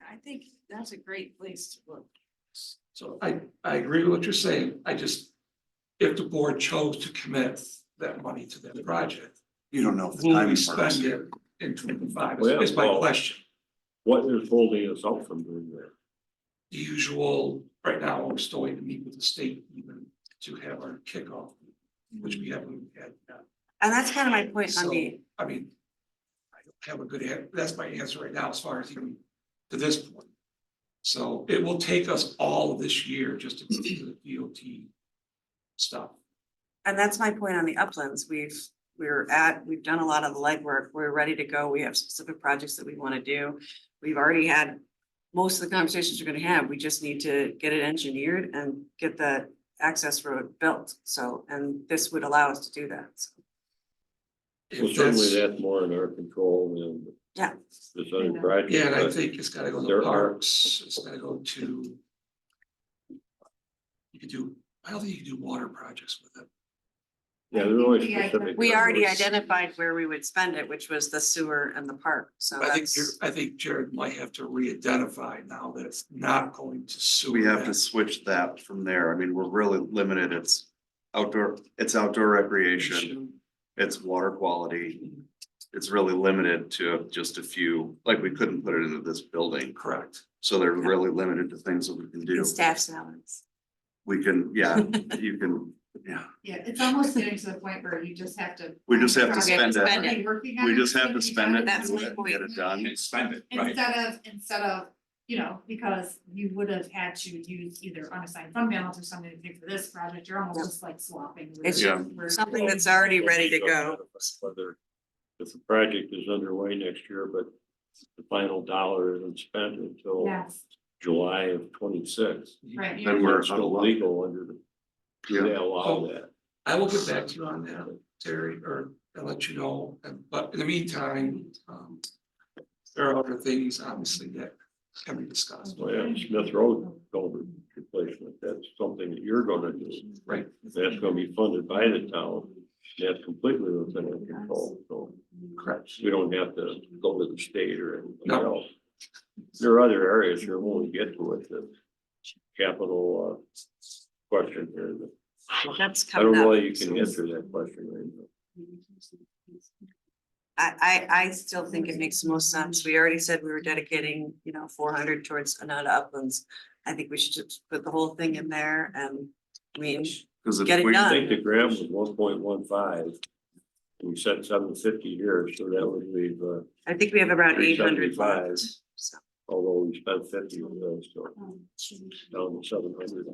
I think that's a great place to look. So I agree with what you're saying, I just, if the board chose to commit that money to that project, you don't know if the will we timing spend works. it in 25? Well, Is my well- question. What is holding us up from doing that? The usual, right now, we're still waiting to meet with the state even to have our kickoff, which we haven't had yet. and that's kind of my point on So, the, I mean, I don't have a good, that's my answer right now as far as even to this point. So it will take us all of this year just to get through the DOT stuff. and that's my point on the uplands. We've done a lot of the legwork. We're ready to go. We have specific projects that we want to do. We've already had most of the conversations we're gonna have. We just need to get it engineered and get the access road built. So, and this would allow us to do that. So, Well, If certainly that's, that's more in our control than yeah, this other project. yeah, and I but think it's gotta go to There the are- parks, it's gotta go to. You could do, I don't think you can do water projects with it. Yeah, there's always specific. we already areas. identified where we would spend it, which was the sewer and the park. So that's, I think Jared might have to re-identify now that it's not going to sewer. We have to that. switch that from there. I mean, we're really limited. It's outdoor recreation, it's water quality. It's really limited to just a few, like we couldn't put it into this building. Correct. So they're really limited to things that we can do. and staff salaries. We can, yeah, you can, yeah, Yeah, it's almost getting to the point where you just have to. we just have to We have to spend spend it. it. Working on We it, just have to it's spend it, gonna be That's do my it, point. get it done. And spend it, right? instead of, you know, because you would have had to use either unassigned fund balance or something to pay for this project, you're almost just like swapping. It's Yeah. something that's already ready to go. Whether, if the project is underway next year, but the final dollar isn't spent until Yes, July of 26. right. you Then know, we're It's out of still luck. legal under the, Yeah. they allow that. I will get back to you on that, Terry, or I'll let you know, but in the meantime, there are other things obviously that can be discussed. Well, yeah, Smith Road culvert replacement, that's something that you're gonna do. Right. That's gonna be funded by the town. That's completely within our control, so Correct. we don't have to go to the state or anything No. else. There are other areas here when we get to it, the capital question here. that- That's I don't coming know up. that you can answer that question right now. I still think it makes the most sense. We already said we were dedicating, 400 towards Anada Uplands. I think we should just put the whole thing in there and, I mean, Cause if Get it we, I done. think the grant was 1.15. We said 750 here, so that would leave, I think we have around 800 375. left. So, although we spent 50 of those, so down to 700.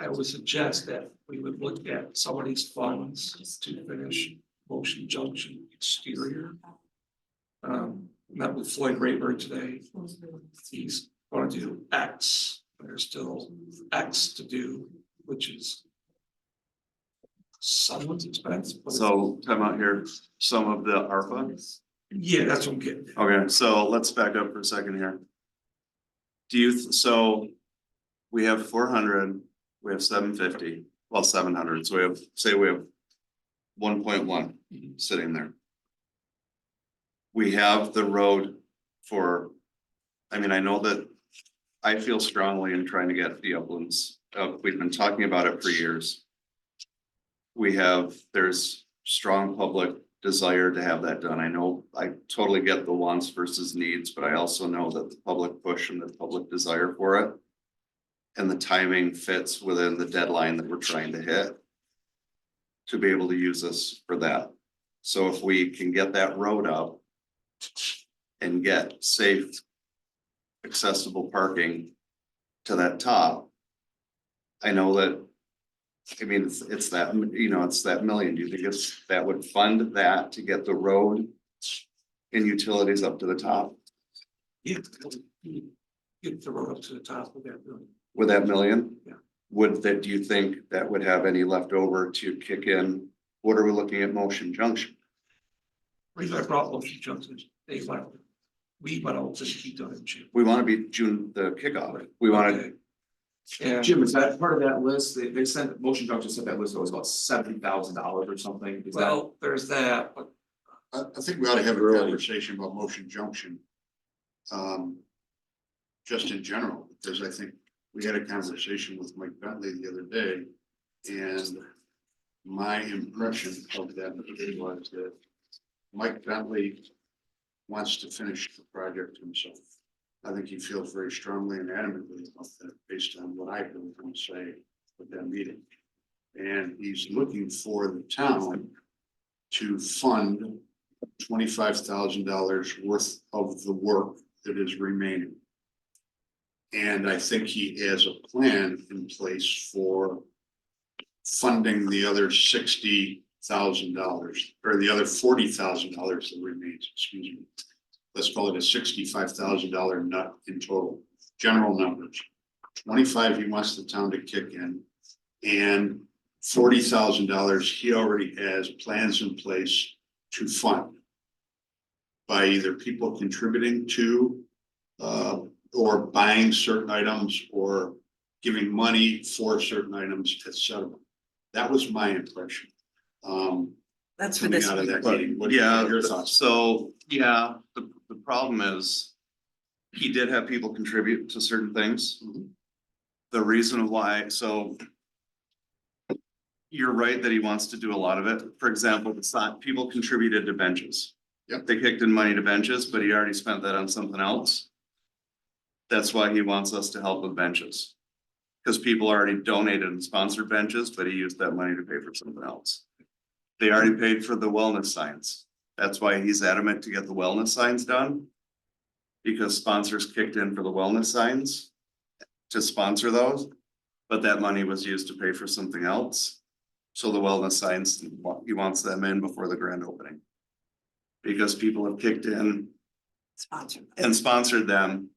I would suggest that we would look at some of these funds to finish Motion Junction exterior. Met with Floyd Rayburn today. He's gonna do X, there's still X to do, which is someone's expense. but it's- So time out here, some of the ARPA. Yeah, that's what I'm getting at. Okay, so let's back up for a second here. Do you, so we have 400, we have 750, well, 700, so we have, say we have 1.1 sitting there. We have the road for, I mean, I know that I feel strongly in trying to get the uplands, we've been talking about it for years. There's strong public desire to have that done. I know, I totally get the wants versus needs, but I also know that the public push and the public desire for it. And the timing fits within the deadline that we're trying to hit. To be able to use this for that. So if we can get that road up. And get safe. Accessible parking. To that top. I know that. I mean, it's that, you know, it's that million. Do you think that would fund that to get the road? And utilities up to the top Get the road up to the top of that building. with that million? Yeah. Would that, do you think that would have any left over to kick in? What are we looking at Motion Junction? Reason I brought Motion Junctions, they left. We went out to be done in June. We want to be June, the kickoff. We want to, Okay. And Jim, is that part of that list? They sent, Motion Junction sent that list, it was about $70,000 or something. Is that? well, there's that, but I think we ought to have a Really? conversation about Motion Junction. Just in general, because I think we had a conversation with Mike Bentley the other day. And my impression of that was that Mike Bentley wants to finish the project himself. I think he feels very strongly and adamantly about that, based on what I heard him say at that meeting. And he's looking for the town to fund $25,000 worth of the work that is remaining. And I think he has a plan in place for funding the other $60,000 or the other $40,000 that remains, excuse me. Let's call it a $65,000 nut in total, general numbers. 25 he wants the town to kick in, and $40,000 he already has plans in place to fund. By either people contributing to, or buying certain items, or giving money for certain items, etc. That was my impression. That's for Coming this. out of that but meeting. What yeah, are your thoughts? so, yeah, the problem is. He did have people contribute to certain things. The reason why, so. You're right that he wants to do a lot of it. For example, it's not, people contributed to benches. Yep. They kicked in money to benches, but he already spent that on something else. That's why he wants us to help with benches. Cause people already donated and sponsored benches, but he used that money to pay for something else. They already paid for the wellness signs. That's why he's adamant to get the wellness signs done. Because sponsors kicked in for the wellness signs to sponsor those, but that money was used to pay for something else. So the wellness signs, he wants them in before the grand opening. Because people have kicked in Sponsor. and sponsored them.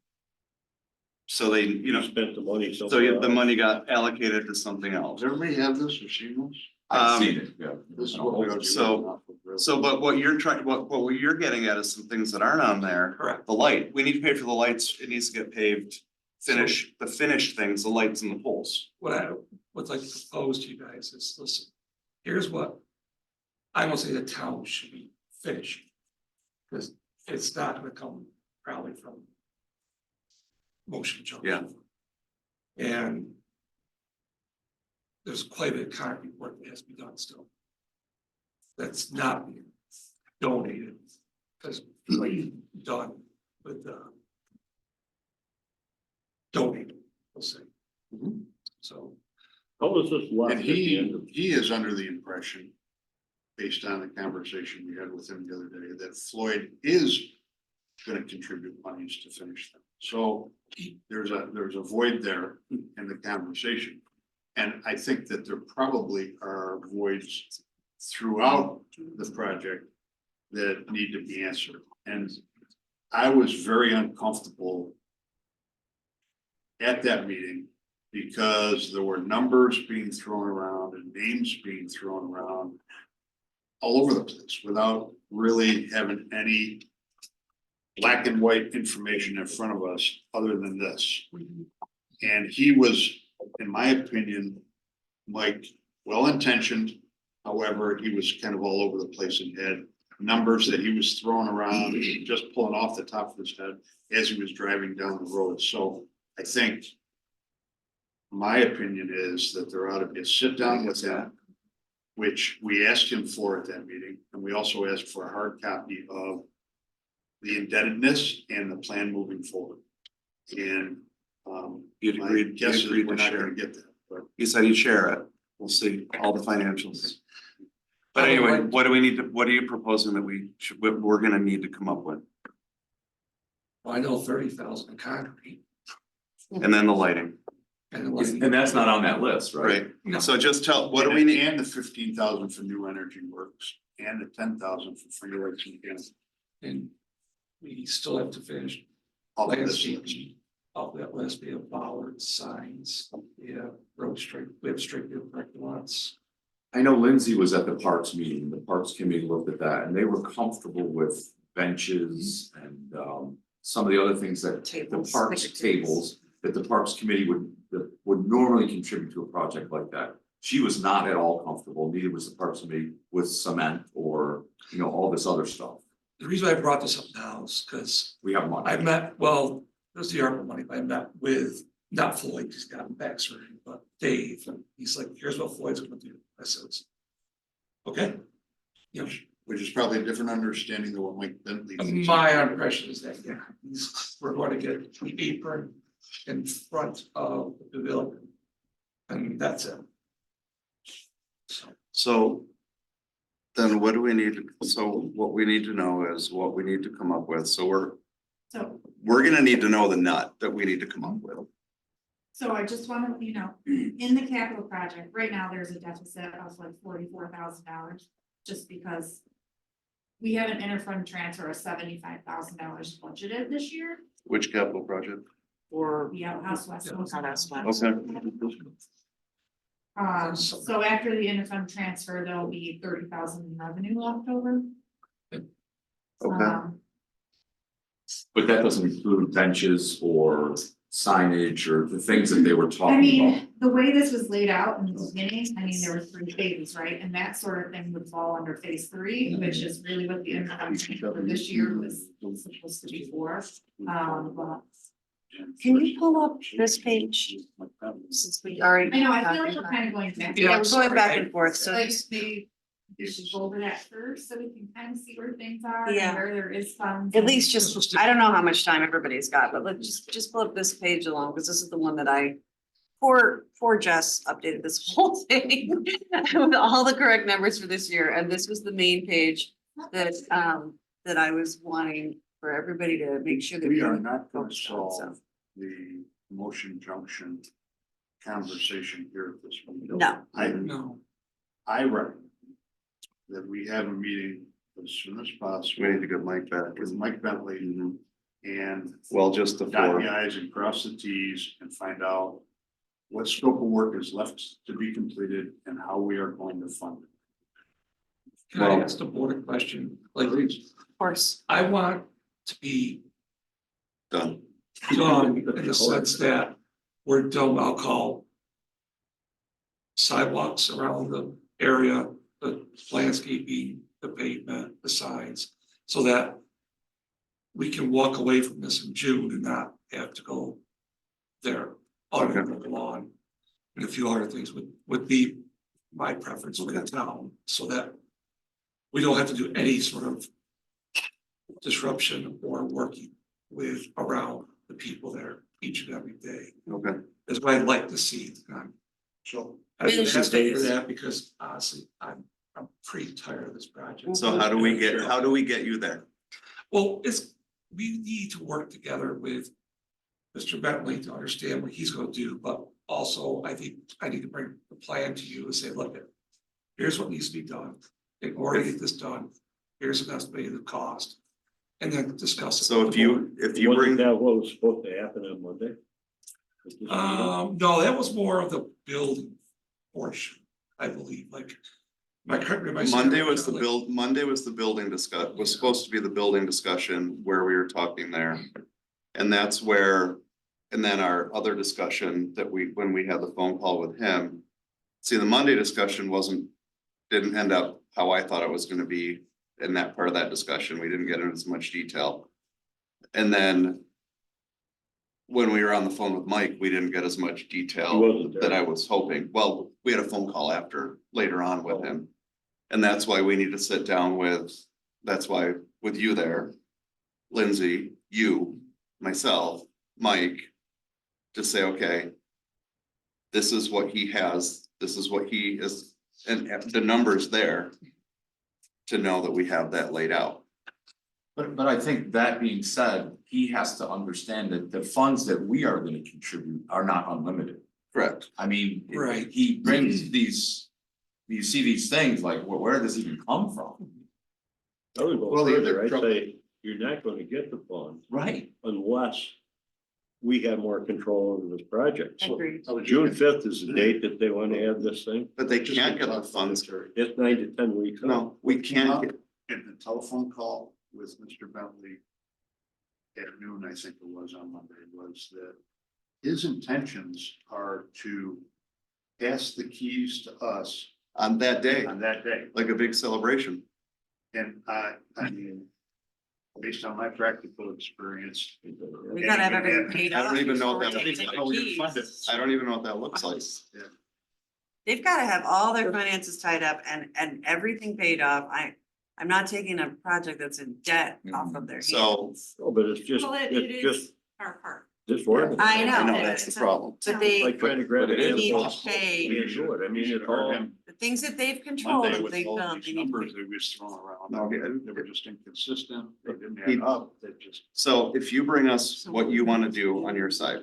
So they, you know, Spent the money. so the money got allocated to something else. Does everybody have this or seen this? I've seen it, yeah. This is what we ought to do. So, but what you're trying, what you're getting at is some things that aren't on there. correct. The light, we need to pay for the lights, it needs to get paved, finish, the finished things, the lights and the poles. What I would like to propose to you guys is, listen, here's what. I won't say the town should be finishing. Cause it's not gonna come probably from. Motion Junction. Yeah. And. There's quite a bit of concrete work that has to be done still. That's not being donated, cause like done with donated, we'll say. So. How was this left And at the end of? he is under the impression, based on the conversation we had with him the other day, that Floyd is gonna contribute monies to finish them. So there's a void there in the conversation. And I think that there probably are voids throughout the project that need to be answered. And I was very uncomfortable at that meeting because there were numbers being thrown around and names being thrown around all over the place without really having any black and white information in front of us other than this. And he was, in my opinion, Mike, well-intentioned. However, he was kind of all over the place and had numbers that he was throwing around, just pulling off the top of his head as he was driving down the road. So I think my opinion is that there ought to be a sit down with him, which we asked him for at that meeting. And we also asked for a hard copy of the indebtedness and the plan moving forward. And You'd my agreed, guess is you'd we're agreed to not share gonna it. get that, but You said you'd share it. We'll see all the financials. But anyway, what do we need to, what are you proposing that we should, we're gonna need to come up with? I know 30,000 in concrete And then the lighting, and the lighting. And that's not on that list, right? right? So just tell, what do we need? And the 15,000 for new energy works and the 10,000 for free lights and gas. And we still have to finish All of this. landscaping of that list. We have bollards, signs, we have road straight, we have straight view parking lots. I know Lindsay was at the Parks meeting, the Parks Committee looked at that, and they were comfortable with benches and some of the other things that the Tables, parks picnic tables that the Parks Committee would normally contribute to a project like that. She was not at all comfortable, neither was the Parks Committee, with cement or, you know, all this other stuff. The reason I brought this up now is because We have money. I met, well, there's the ARPA money, but I met with, not Floyd, he's gotten back surgery, but Dave, and he's like, here's what Floyd's gonna do. I said, okay. You know, Which is probably a different understanding than what Mike Bentley. thinks. my impression is that, yeah, we're going to get the apron in front of the pavilion. And that's it. So, So then what do we need? So what we need to know is what we need to come up with. So So, we're gonna need to know the nut that we need to come up with. so I just want to, in the capital project, right now, there's a deficit of like $44,000. Just because we have an interfund transfer of $75,000 budgeted this year. Which capital project? Or We have House West. House West. Okay. So after the interfund transfer, there'll be 30,000 in revenue left over. Okay. But that doesn't include benches or signage or the things that they were I talking about. mean, the way this was laid out in the beginning, I mean, there were 3 phases, right? And that sort of thing would fall under phase 3, which is really what the interfund transfer this year was supposed to be for. But can you pull up this page? Since we already. I know, I feel like we're kind of going back. Yeah, we're going back and forth, so Like just, maybe we should go over that first, so we can kind of see where things are, Yeah. and where there is funds. at least just, I don't know how much time everybody's got, but let's just pull up this page along, because this is the one that poor Jess updated this whole thing with all the correct numbers for this year, and this was the main page that I was wanting for everybody to make sure that. We are not gonna focused on, so. solve the motion junction conversation here at this meeting. No. no, I recommend that we have a meeting as soon as possible. We need to get Mike back. With Mike Bentley and Well, just the dot four. the i's and cross the t's and find out what scope of work is left to be completed and how we are going to fund it. can I ask the board a question? Like, Of course. I want to be Done. done in the sense that we're done, I'll call sidewalks around the area, the landscaping, the pavement, the signs, so that we can walk away from this in June and not have to go there, on the lawn. And a few other things would be my preference for the town, so that we don't have to do any sort of disruption or working with around the people there each and every day. Okay. Is what I'd like to see. So I would Finish ask the for phase. that because honestly, I'm pretty tired of this project. So how do we get you there? Well, we need to work together with Mr. Bentley to understand what he's gonna do, but also I think I need to bring the plan to you and say, look, here's what needs to be done. In order to get this done, here's an estimated cost. and then discuss it. So with if the board. you Wasn't bring, that what was supposed to happen on Monday? With this meeting? No, that was more of the building portion, I believe, like. Monday was the building was supposed to be the building discussion where we were talking there. And that's where, and then our other discussion that when we had the phone call with him. See, the Monday discussion didn't end up how I thought it was gonna be in that part of that discussion. We didn't get into as much detail. And then when we were on the phone with Mike, we didn't get as much He detail wasn't there. that I was hoping. Well, we had a phone call later on with him. And that's why we need to sit down that's why with you there, Lindsay, you, myself, Mike, to say, okay, this is what he has, this is what he is, and the numbers there to know that we have that laid out. But I think that being said, he has to understand that the funds that we are gonna contribute are not unlimited. Correct. I mean, Right. he brings you see these things like, where does this even come from? I would go Well, the other further, I'd trouble- say you're not gonna get the funds Right. unless we have more control over this project. Agreed. June 5th is the date that they wanna have this thing. But they can't get the funds. It's 9 to 10 weeks. out. No, we can't get, In the telephone call with Mr. Bentley at noon, I think it was on Monday, was that his intentions are to pass the keys to us on that day, on that day. like a big celebration. And I mean, based on my practical experience. We gotta have everything paid I off. don't even know before if we that, take how the we fund it. keys. I don't even know what that looks like. They've gotta have all their finances tied up and everything paid off. I'm not taking a project that's in debt off of their hands. So- Oh, but it's just, Well, it it's just is our part. this ordinance. I know. I know, that's the problem. But they, Like trying to grab. But it a is need to handful. pay, Can't do it, I mean, it's all. the things that they've controlled, Monday and with they've all done, these they need to numbers pay. that we was throwing around, Okay. they were just inconsistent, they didn't He- add up, they just. So if you bring us what you wanna do on your side,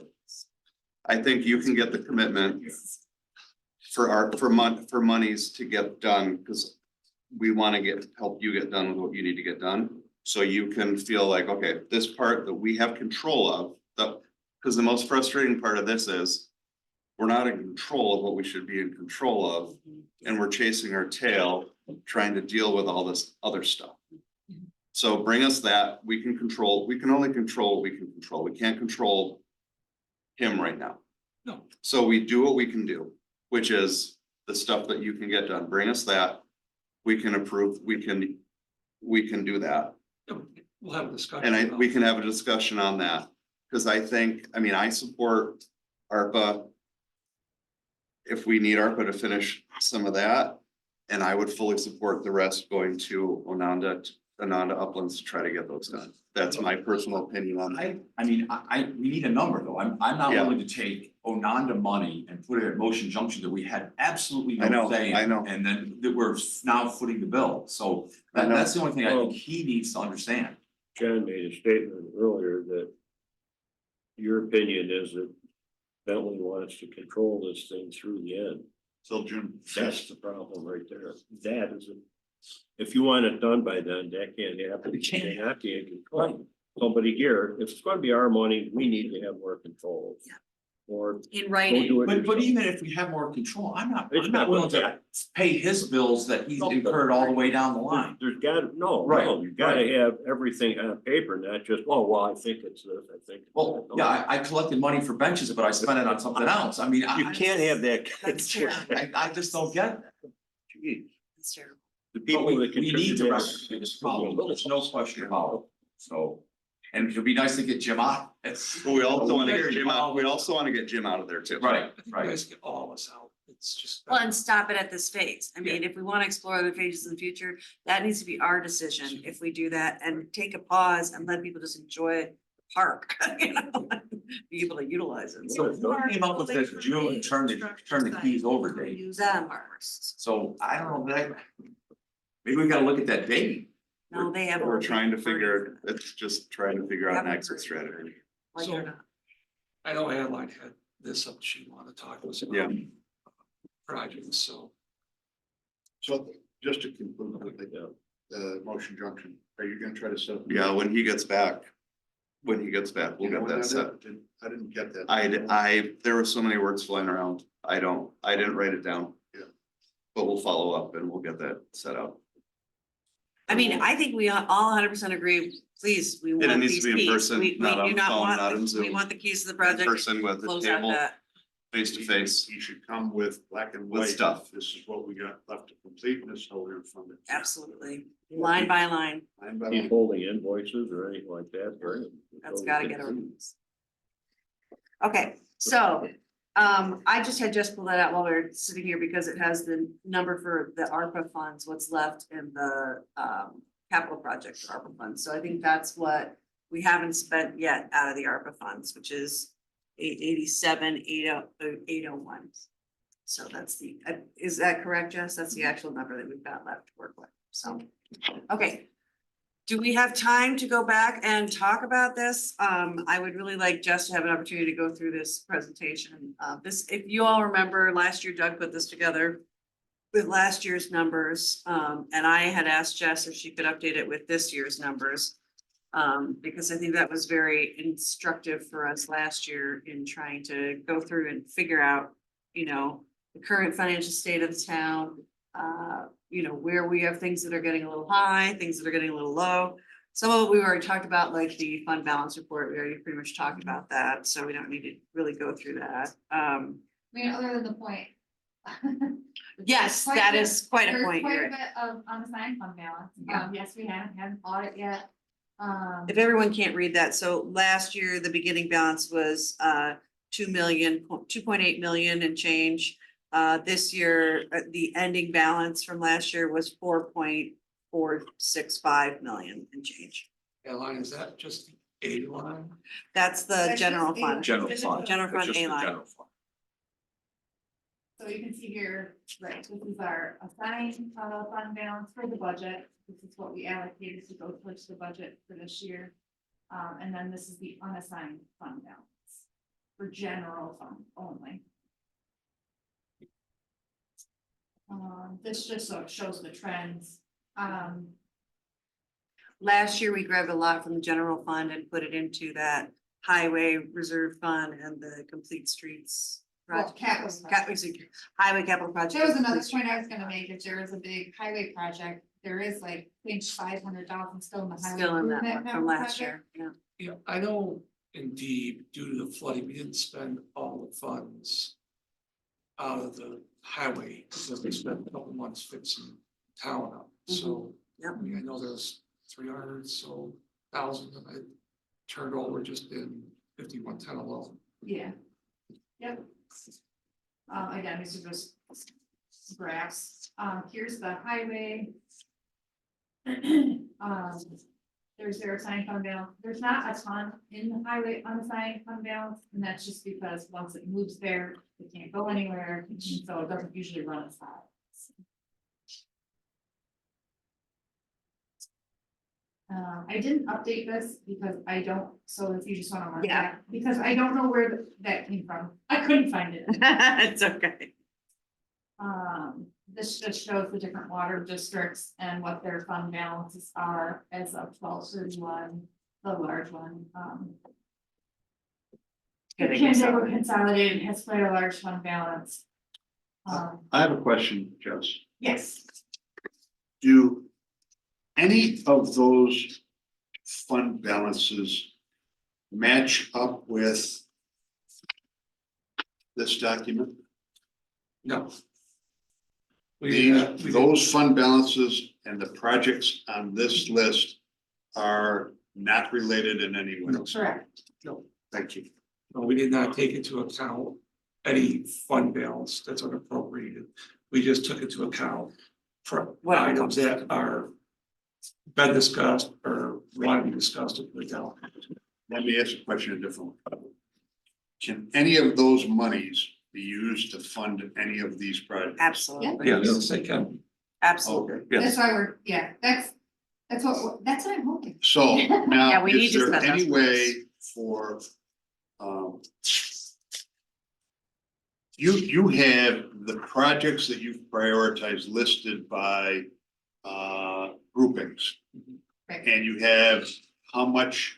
I think you can get the commitment for monies to get done, because we wanna help you get done with what you need to get done. So you can feel like, okay, this part that we have control of, because the most frustrating part of this is we're not in control of what we should be in control of, and we're chasing our tail, trying to deal with all this other stuff. So bring us that, we can only control what we can control, we can't control him right now. No. So we do what we can do, which is the stuff that you can get done, bring us that. We can approve, we can do that, We'll have a discussion. and about we can have a discussion on that. Cause I support ARPA. If we need ARPA to finish some of that, and I would fully support the rest going to Ananda Uplands to try to get those done. That's my personal opinion on that. We need a number though. I'm not Yeah. willing to take Ononda money and put it at Motion Junction that we had absolutely I know, no say in. I know. And then that we're now footing the bill. So I know. that's the only thing I think Well- he needs to understand. John made a statement earlier that your opinion is that Bentley wants to control this thing through the end. Till June. That's the problem right there. That is, if you want it done by then, that can't happen. It can't. You're not in control. Somebody here, if it's gonna be our money, we need to have more control. Yeah. Or In go writing. do it. But yourself. even if we have more control, I'm It's not not willing to gonna- pay his bills that he's No, but- incurred all the way down the line. There's gotta, no, Right, you gotta right. have everything on paper, not just, oh, well, I think it's this, I think. it's Well, that. yeah, I collected money for benches, but I spent it on something else. I mean, You I can't have that. That's true. I just don't get it. Geez, It's terrible. The But people we that need contribute to that- recognize this problem, there's no question about it, so. And it'd be nice to get Jim out. But we also wanna get Jim out, we also wanna get Jim out of there too. Right, You right. guys get all of us out. It's just. Well, and stop it at this phase. I mean, if we wanna explore other phases in the future, that needs to be our decision if we do that and take a pause and let people just enjoy the park, you know? Be able to utilize it. So who came up with this June turn the keys over date? Use them first. So I don't know, maybe we gotta look at that date. No, they have. We're trying to figure, it's just trying to figure out an exit strategy. Like So- or not. I know Adeline had this up, she wanted to talk to us Yeah. about projects, so. So just to conclude, I think, Motion Junction, are you gonna try to set? up- Yeah, when he gets back. We'll You know get when that is? set. I didn't get that. There were so many words flying around. I didn't write it down. Yeah. But we'll follow up and we'll get that set up. I mean, I think we all 100% agree, please, we And it want needs these to be in keys. person, We not on do the phone, want not in We Zoom. want the keys to the In project. person with the Close out table, that. face to face. You should come with black and With white. stuff. This is what we got left to complete, and this is how we're gonna fund it. Absolutely, line by line, Line by Keep line. holding invoices or anything like that, right? that's gotta get organized. Okay, so, I just had pulled that out while we were sitting here because it has the number for the ARPA funds, what's left in the, capital project for ARPA funds. So I think that's what we haven't spent yet out of the ARPA funds, which is 887, 801. So that's the, is that correct, Jess? That's the actual number that we've got left to work with, so, okay. Do we have time to go back and talk about this? I would really like Jess to have an opportunity to go through this presentation. If you all remember, last year Doug put this together with last year's numbers, and I had asked Jess if she could update it with this year's numbers. Because I think that was very instructive for us last year in trying to go through and figure out, the current financial state of the town. Where we have things that are getting a little high, things that are getting a little low. Some of it we've already talked about, like the fund balance report, we already pretty much talked about that, so we don't need to really go through that. I mean, other than the point. Yes, Quite that a bit- is quite a there's point Quite a here. bit of unassigned fund balance. Yeah. Yes, we haven't had an audit yet. If everyone can't read that, so last year, the beginning balance was 2.8 million and change. This year, the ending balance from last year was 4.465 million and change. Line, is that just the A line? That's the That's general just fund. General fund. General It's fund just A the line. general fund. So you can see here, right, this is our assigned fund balance for the budget. This is what we allocated to go towards the budget for this year. And then this is the unassigned fund balance for general fund only. This just so it shows the trends. Last year, we grabbed a lot from the general fund and put it into that highway reserve fund and the complete streets. Well, capital Highway capital project. That was another point I was gonna make, if there is a big highway project, there is like, I think 500,000 still in the highway. Still in that improvement one from capital last project. year, yeah. Yeah, I know indeed, due to the flooding, we didn't spend all the funds out of the highway, because we spent a couple months fixing town up, so. Yep. I mean, I know there's 300,000 that I turned over just in 5110 alone. Yeah. Yep. Again, these are just graphs. Here's the highway. There's their assigned fund balance. There's not a ton in the highway unassigned fund balance, and that's just because once it moves there, it can't go anywhere, so it doesn't usually run as high. I didn't update this because I don't, so if you just wanna mark Yeah. that, because I don't know where that came from. I couldn't find it. It's okay. This just shows the different water districts and what their fund balances are as of 12/31, the large one. The Canandaigua Consolidated has quite a large fund balance. I have a question, Jess. Yes, Do any of those fund balances match up with this document? No. We Those fund balances and the projects on this list are not related in any way. correct. Thank you. we did not take into account any fund balance that's unappropriated. We just took into account for What items that are been discussed or want to be discussed with the town. Let me ask a question a different way. Can any of those monies be used to fund any of these projects? Absolutely, Yes. They can. absolutely. Okay, Yes. That's why that's what I'm hoping. so Yeah, now, we need is to there spend those any way for, you have the projects that you've prioritized listed by, groupings. Right. And you have how much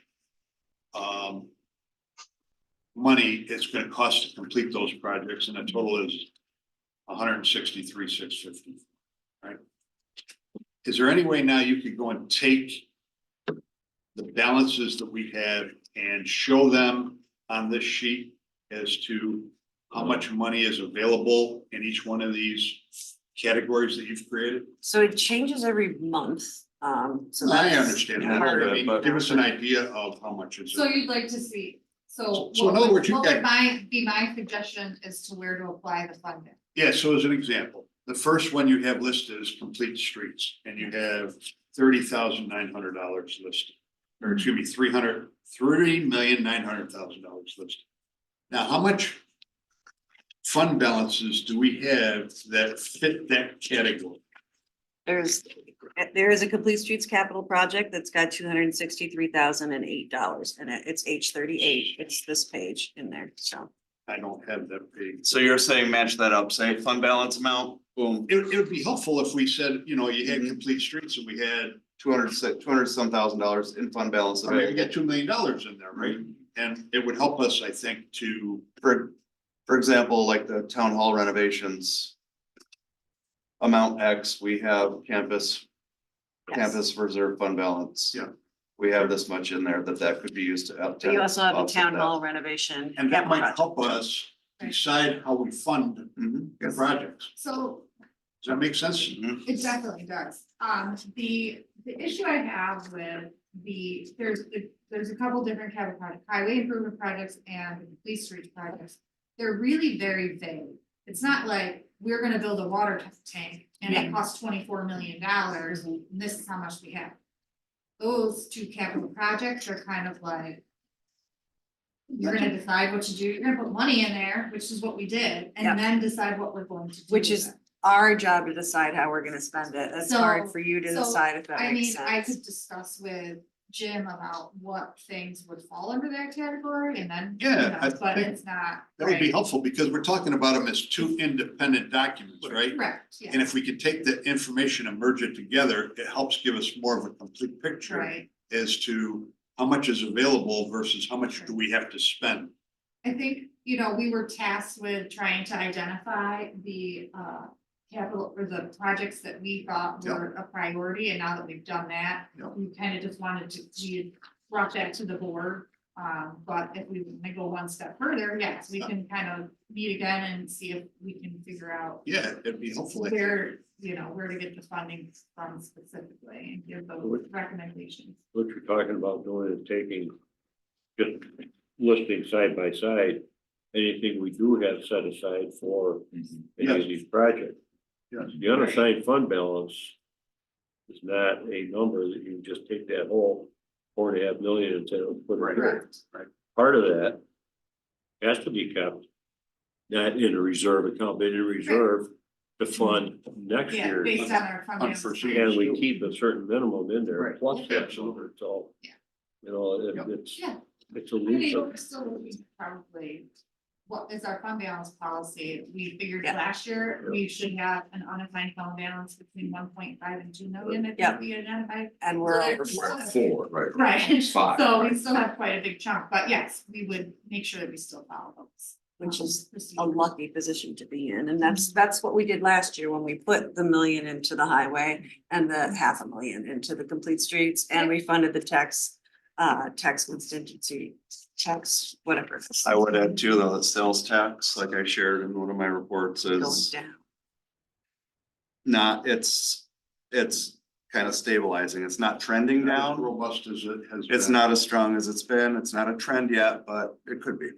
money it's gonna cost to complete those projects, and the total is 163,650, right? Is there any way now you could go and take the balances that we have and show them on this sheet as to how much money is available in each one of these categories that you've created? So it changes every month, so I that's understand Yeah, that, part but of I it. mean, give us an idea of how much is. So you'd like to see, so. So in other words, you what got- would be my suggestion as to where to apply the funding? Yeah, so as an example, the first one you have listed is complete streets, and you have $30,900 listed. Or excuse me, $3,900,000 listed. Now, how much fund balances do we have that fit that category? There is a complete streets capital project that's got $263,008, and it's H38, it's this page in there, so. I don't have that big. So you're saying match that up, say fund balance amount, boom, It would be helpful if we said, you know, you had complete streets and we had, 200 some $1,000 in fund balance I mean, we available. got $2 million in there, right? And it would help us, I think, to, For example, like the town hall renovations. Amount X, we have campus Yes. reserve fund balance. Yeah. We have this much in there that could be used to. But you also have the offset town that. hall renovation. and that capital might project. help us decide how we fund Mhm. the projects. So Does that make sense? Mhm. it definitely does. The issue I have with there's a couple different capital projects, highway improvement projects and the police street projects. They're really very vague. It's not like we're gonna build a water tank and it costs $24 million and this is how much we have. Those two capital projects are kind of like. You're gonna decide what to do, you're gonna put money in there, which is what we did, Yeah. and then decide what we're going to do. Which with is it. our job to decide how we're gonna spend it. That's So- hard for you to so, decide if that I makes mean, I sense. could discuss with Jim about what things would fall under that category and then. Yeah, I But think it's not. That would be right. helpful because we're talking about them as two independent documents, right? Correct, yeah, And if we could take the information and merge it together, it helps give us more of a complete picture right. as to how much is available versus how much do we have to spend. I think, we were tasked with trying to identify the capital or the projects that we thought were a priority, and now that we've done that, Yeah. we kind of just wanted to, we brought that to the board. But if we want to go one step further, yes, we can kind of meet again and see if we can figure out Yeah, it'd be helpful. where, where to get the funding from specifically and give those recommendations. What you're talking about doing is taking, just listing side by side, anything we do have set aside for any of these projects. Yes. The unassigned fund balance is not a number that you just take that whole $4.5 million and say, "Let's put it here." Correct. Part of that has to be kept, not in a reserve account, but in a reserve to fund next Yeah, year's. based on our funding. Unforeseen. And we keep a certain minimum in there, Right. plus that Absolutely. number, so. Yeah. You know, Yep. Yeah. it's a I mean, loose. we're still looking probably, what is our fund balance policy? We figured Yeah. last year, we should have an unassigned fund balance between 1.5 and 2 million, I Yeah. think we identified. And we're over So four. Four, right? Right, Five. so we still have quite a big chunk, but yes, we would make sure that we still follow those. Which is a procedures. lucky position to be in, and that's what we did last year when we put the million into the highway and the $500,000 into the complete streets, and we funded the tax contingency, tax, whatever. I would add too, though, that sales tax, like I shared in one of my reports, Going is down. not, it's kind of stabilizing. It's not trending Not as down. robust as it has. It's been. not as strong as it's been. It's not a trend yet, but it could be.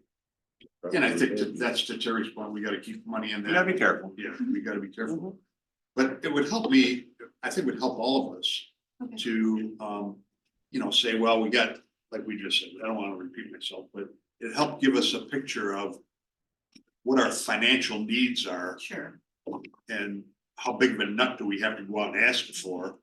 And I think that's to Terry's point, we gotta keep money in You there. gotta be careful. Yeah, we gotta be careful. Mhm. But it would help me, I think it would help all of us Okay. to, say, well, we got, like we just said, I don't wanna repeat myself, but it helped give us a picture of what our financial needs are Sure, and how big of a nut do we have to go out and ask for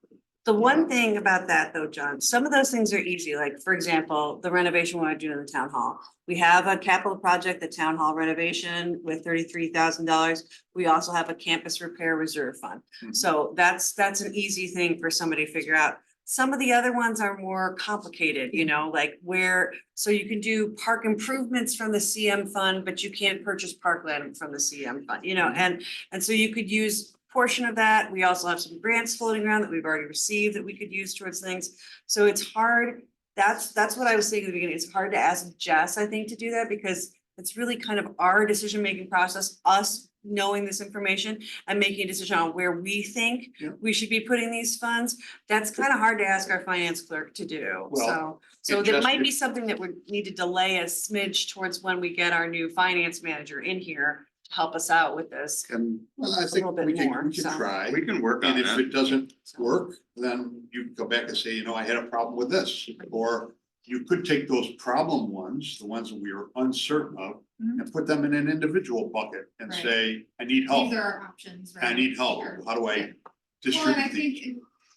The one thing about that though, John, some of those things are easy, like for example, the renovation we want to do in the town hall. We have a capital project, the town hall renovation with $33,000. We also have a campus repair reserve fund. So that's an easy thing for somebody to figure out. Some of the other ones are more complicated, you know, like where, so you can do park improvements from the CM fund, but you can't purchase parkland from the CM fund, you know, and so you could use portion of that. We also have some grants floating around that we've already received that we could use towards things. So it's hard. That's what I was saying at the beginning. It's hard to ask Jess, I think, to do that because it's really kind of our decision-making process, us knowing this information and making a decision on where we think Yeah. we should be putting these funds. That's kind of hard to ask our finance clerk to do. Well, So and that Jess, might be something that would need to delay a smidge towards when we get our new finance manager in here to help us out with this. And I A think little bit we more, can so. try. We can work on And if it. it doesn't work, then you can go back and say, you know, I had a problem with this. Or you could take those problem ones, the ones that we were uncertain of, and put them in an individual bucket and Right. say, I need help. These are our options, right? I need help. Sure. How do I Well, and I distribute these?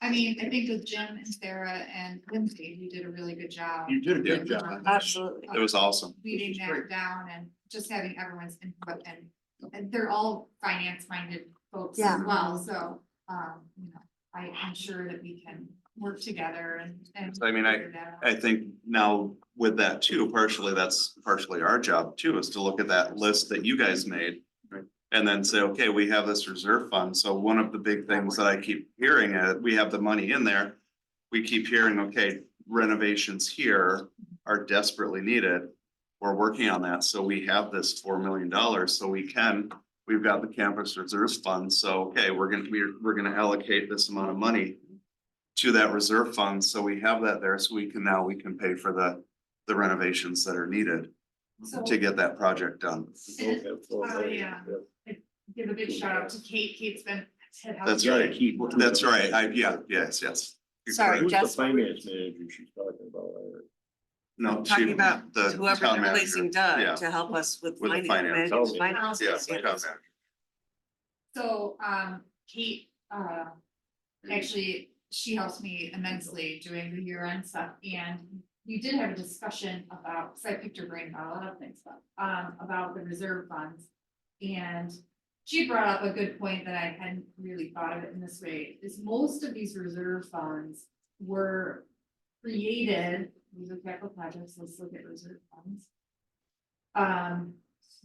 think, I think with Jim and Sarah and Lindsay, you did a really good job. You did a good job on that. Absolutely. It was awesome. Leading This is that great. down and just having everyone's input and they're all finance minded folks Yeah. as well, so, you know, I'm sure that we can work together and. I mean, figure that out. I think now with that too, partially, that's partially our job too, is to look at that list that you guys made. Right. And then say, okay, we have this reserve fund, so one of the big things that I keep hearing, we have the money in there. We keep hearing, okay, renovations here are desperately needed. We're working on that, so we have this $4 million, so we've got the campus reserves fund, so, okay, we're gonna allocate this amount of money to that reserve fund, so we have that there, so we can pay for the renovations that are needed So to get that project done. give a big shout out to Kate. Kate's been. That's right. That's right. Yes. You're Sorry, correct. Who's the Jess, what were you- finance manager she's talking about? No, talking she, about the whoever's town manager. replacing Yeah. Doug to help us with With the finance. finance. Finance, Yeah, yes. the town manager. So, Kate, actually, she helps me immensely doing the year-end stuff, and we did have a discussion about, because I picked her brain about a lot of things, but, about the reserve funds. And she brought up a good point that I hadn't really thought of it in this way, is most of these reserve funds were created, these are capital projects, let's look at reserve funds.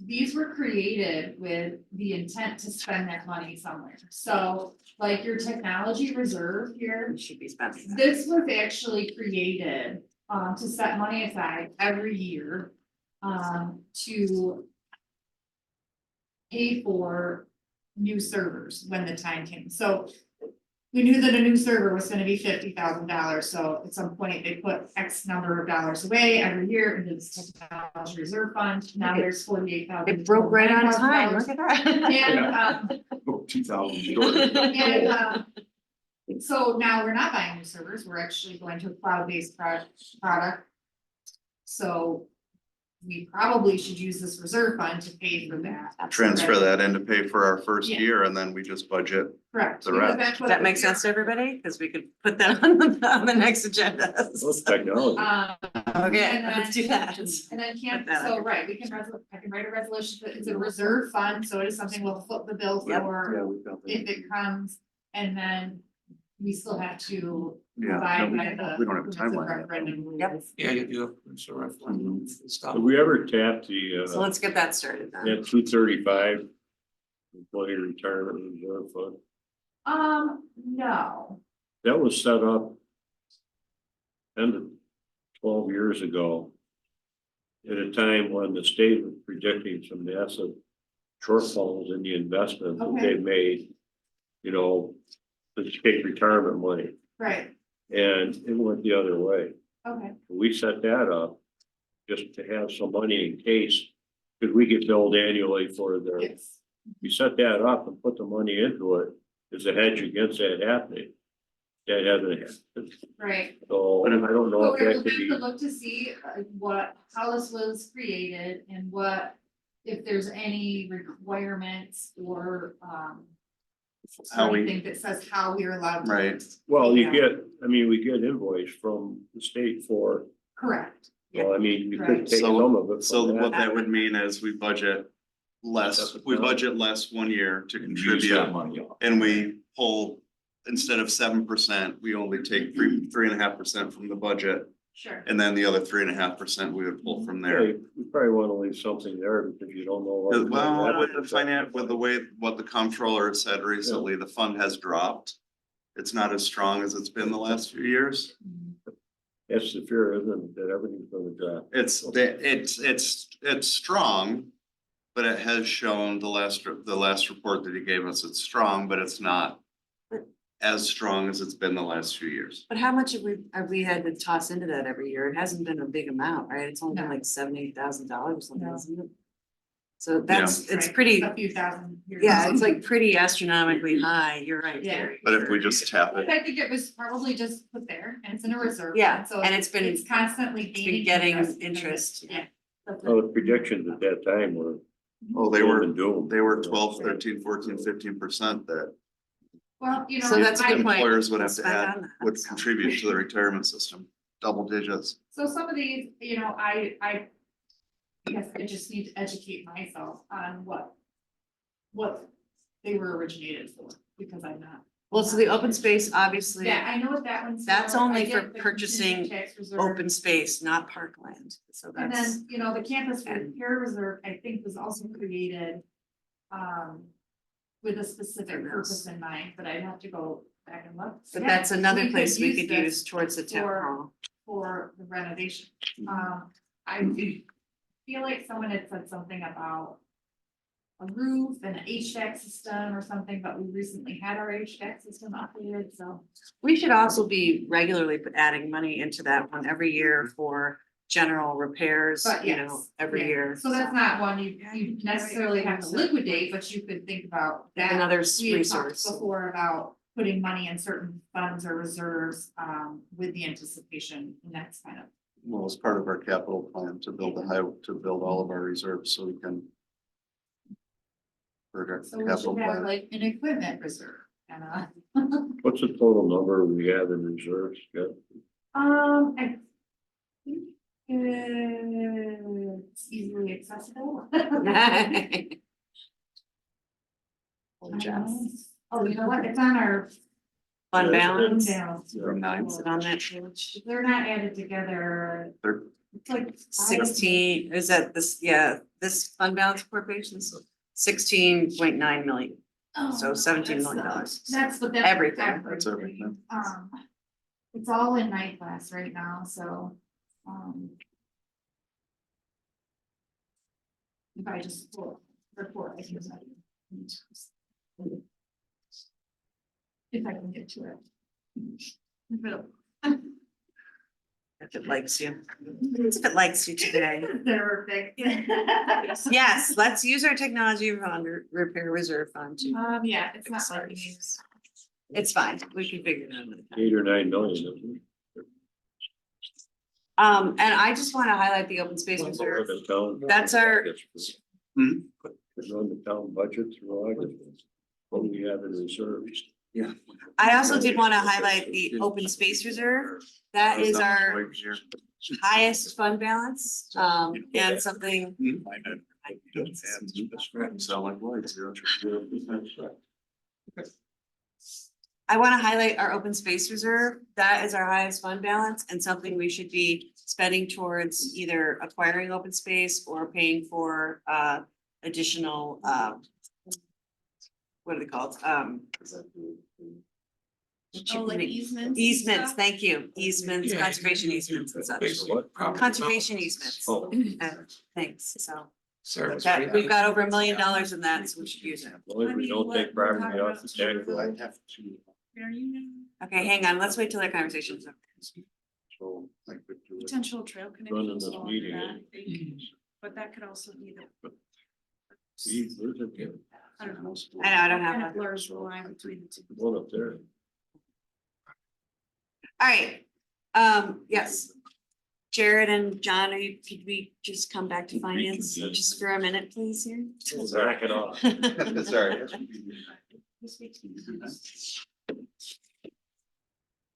These were created with the intent to spend that money somewhere. So like your technology reserve here, We should be spending that. this was actually created to set money aside every year to pay for new servers when the time came. So we knew that a new server was gonna be $50,000, so at some point they put X number of dollars away every year into this technology reserve fund. Now there's 48,000. It broke right on time, look at that. And 2,000 short. and so now we're not buying new servers, we're actually going to a cloud-based product. So we probably should use this reserve fund to pay for that. Transfer that in to pay for our first Yeah. year, and then we just budget. Correct. The because rest. that's what That makes sense to everybody, because we could put that on the next agenda. What's technology? Okay, and let's then- do that. And then can't, Put that so, under- right, I can write a resolution, but it's a reserve fund, so it is something we'll foot the bill Yep. for if it comes. And then we still have to Yeah, abide no, by the. we don't have a rules of timeline yet. referendum rules. Yep. Yeah, you do. So referendum stuff. Have we ever tapped the, So let's get that started then. that 235 employee retirement reserve fund? No, That was set up 10 to 12 years ago. At a time when the state was predicting some massive shortfalls in the investment that Okay. they made, you know, to take retirement money, right, and it went the other way. okay, We set that up just to have some money in case, because we get billed annually for their, yes, we set that up and put the money into it as a hedge against that happening. That hasn't happened, right. so I don't know So if we'll that have could be. to look to see how this was created and if there's any requirements or, How we, anything that says how we're allowed. to- right, Well, Yeah. we get invoice from the state for, Correct. well, I mean, you could Right. take So- some of it. so from what that would mean is we budget less, we budget less 1 year to Use that contribute. money up. And we pull, instead of 7%, we only take 3.5% from the budget. Sure. And then the other 3.5% we would pull from Yeah, there. you probably wanna leave something there because you don't know. what- Well, with the finance, with the way, what the comptroller said recently, the fund has dropped. It's not as strong as it's been the last few years. That's the fear, isn't it, that everything's gonna drop. It's strong. But it has shown the last report that he gave us, it's strong, but it's not as strong as it's been the last few years. But how much have we had to toss into that every year? It hasn't been a big amount, right? It's only been No. like $78,000 or something, No. isn't it? So it's Right, pretty, A few thousand. here. yeah, it's like pretty astronomically high. You're right. Yeah. Terry. But if we just tap it, I think it was probably just put there and it's in a reserve. Yeah, so and it's been- It's constantly It's been gaining. getting interest. Yeah. Well, the predictions at that time were. oh, they doom were, and doom. 12, 13, 14, 15% that Well, you know. So that's a I- good point. employers would We'll have to spend add, on that, would so. contribute to the retirement system, double digits. So some of these, I guess I just need to educate myself on what they were originated for, because I'm not. Well, so the open space, obviously, Yeah, I know what that one's. That's for. I only get for the purchasing contingent tax reserve. open space, not parkland. So And that's, then, the campus and- repair reserve, I think, was also created. With a specific purpose in mind, but I'd have to go back and look. but Yeah, that's another we place we could this use towards the town for- hall. For the renovation. I feel like someone had said something about. A roof and an HVAC system or something, but we recently had our HVAC system updated, so. We should also be regularly adding money into that one every year for general repairs, But yes, every yeah. year. So that's not one you necessarily have to liquidate, but you could think about that. Another We had talked resource. before about putting money in certain funds or reserves, with the anticipation, and that's kind of. Well, as part of our capital plan to build to build all of our reserves so we can. For our So we capital should have plan. like an equipment reserve and What's the total number we have in reserves? Yeah. I think it's easily accessible. Oh, Jeff. Oh, you know what, it's on our. Fund balance, balance. From 9. is it on that page? They're not added together, They're- it's like. 16, is that this, yeah, this fund balance appropriations, 16.9 million. So $17 million. That's what. Everything. That's everything. It's all in night class right now, so, if I just pull report, I can tell you. If I can get to it. If it likes you. If it likes you today. Perfect. Yes, let's use our technology fund, repair reserve fund to. Yeah, it's not hard to Sorry. use. It's fine, we can figure it out another time. 8 or 9 million. isn't it? And I just wanna highlight the open space reserve. The town- That's our- Hmm? Run the town budget through August. What do we have in reserves? Yeah. I also did wanna highlight the open space reserve. That is our highest fund balance, and something. Sound like lights, zero. I wanna highlight our open space reserve. That is our highest fund balance and something we should be spending towards either acquiring open space or paying for additional what are they called? Oh, like easements? and Easements, stuff? thank you. Easements, Yeah, conservation easements and such. Basically, What? property Conservation development. easements. Oh, Thanks, so Service. that, we've got over $1 million in that, so we should use it. well, if we don't take property off the tax roll, I'd have to, Okay, hang on, let's wait till that conversation's over. so I could do it. Potential trail running connections. this along meeting. that, I think. But that could also be the. See, where's it? I don't know. I know, I don't Kind have of that. blurs the line between the two. One up there. All right, yes. Jared and John, could we just come back to finance just for a minute, please, here? Back it off. Sorry.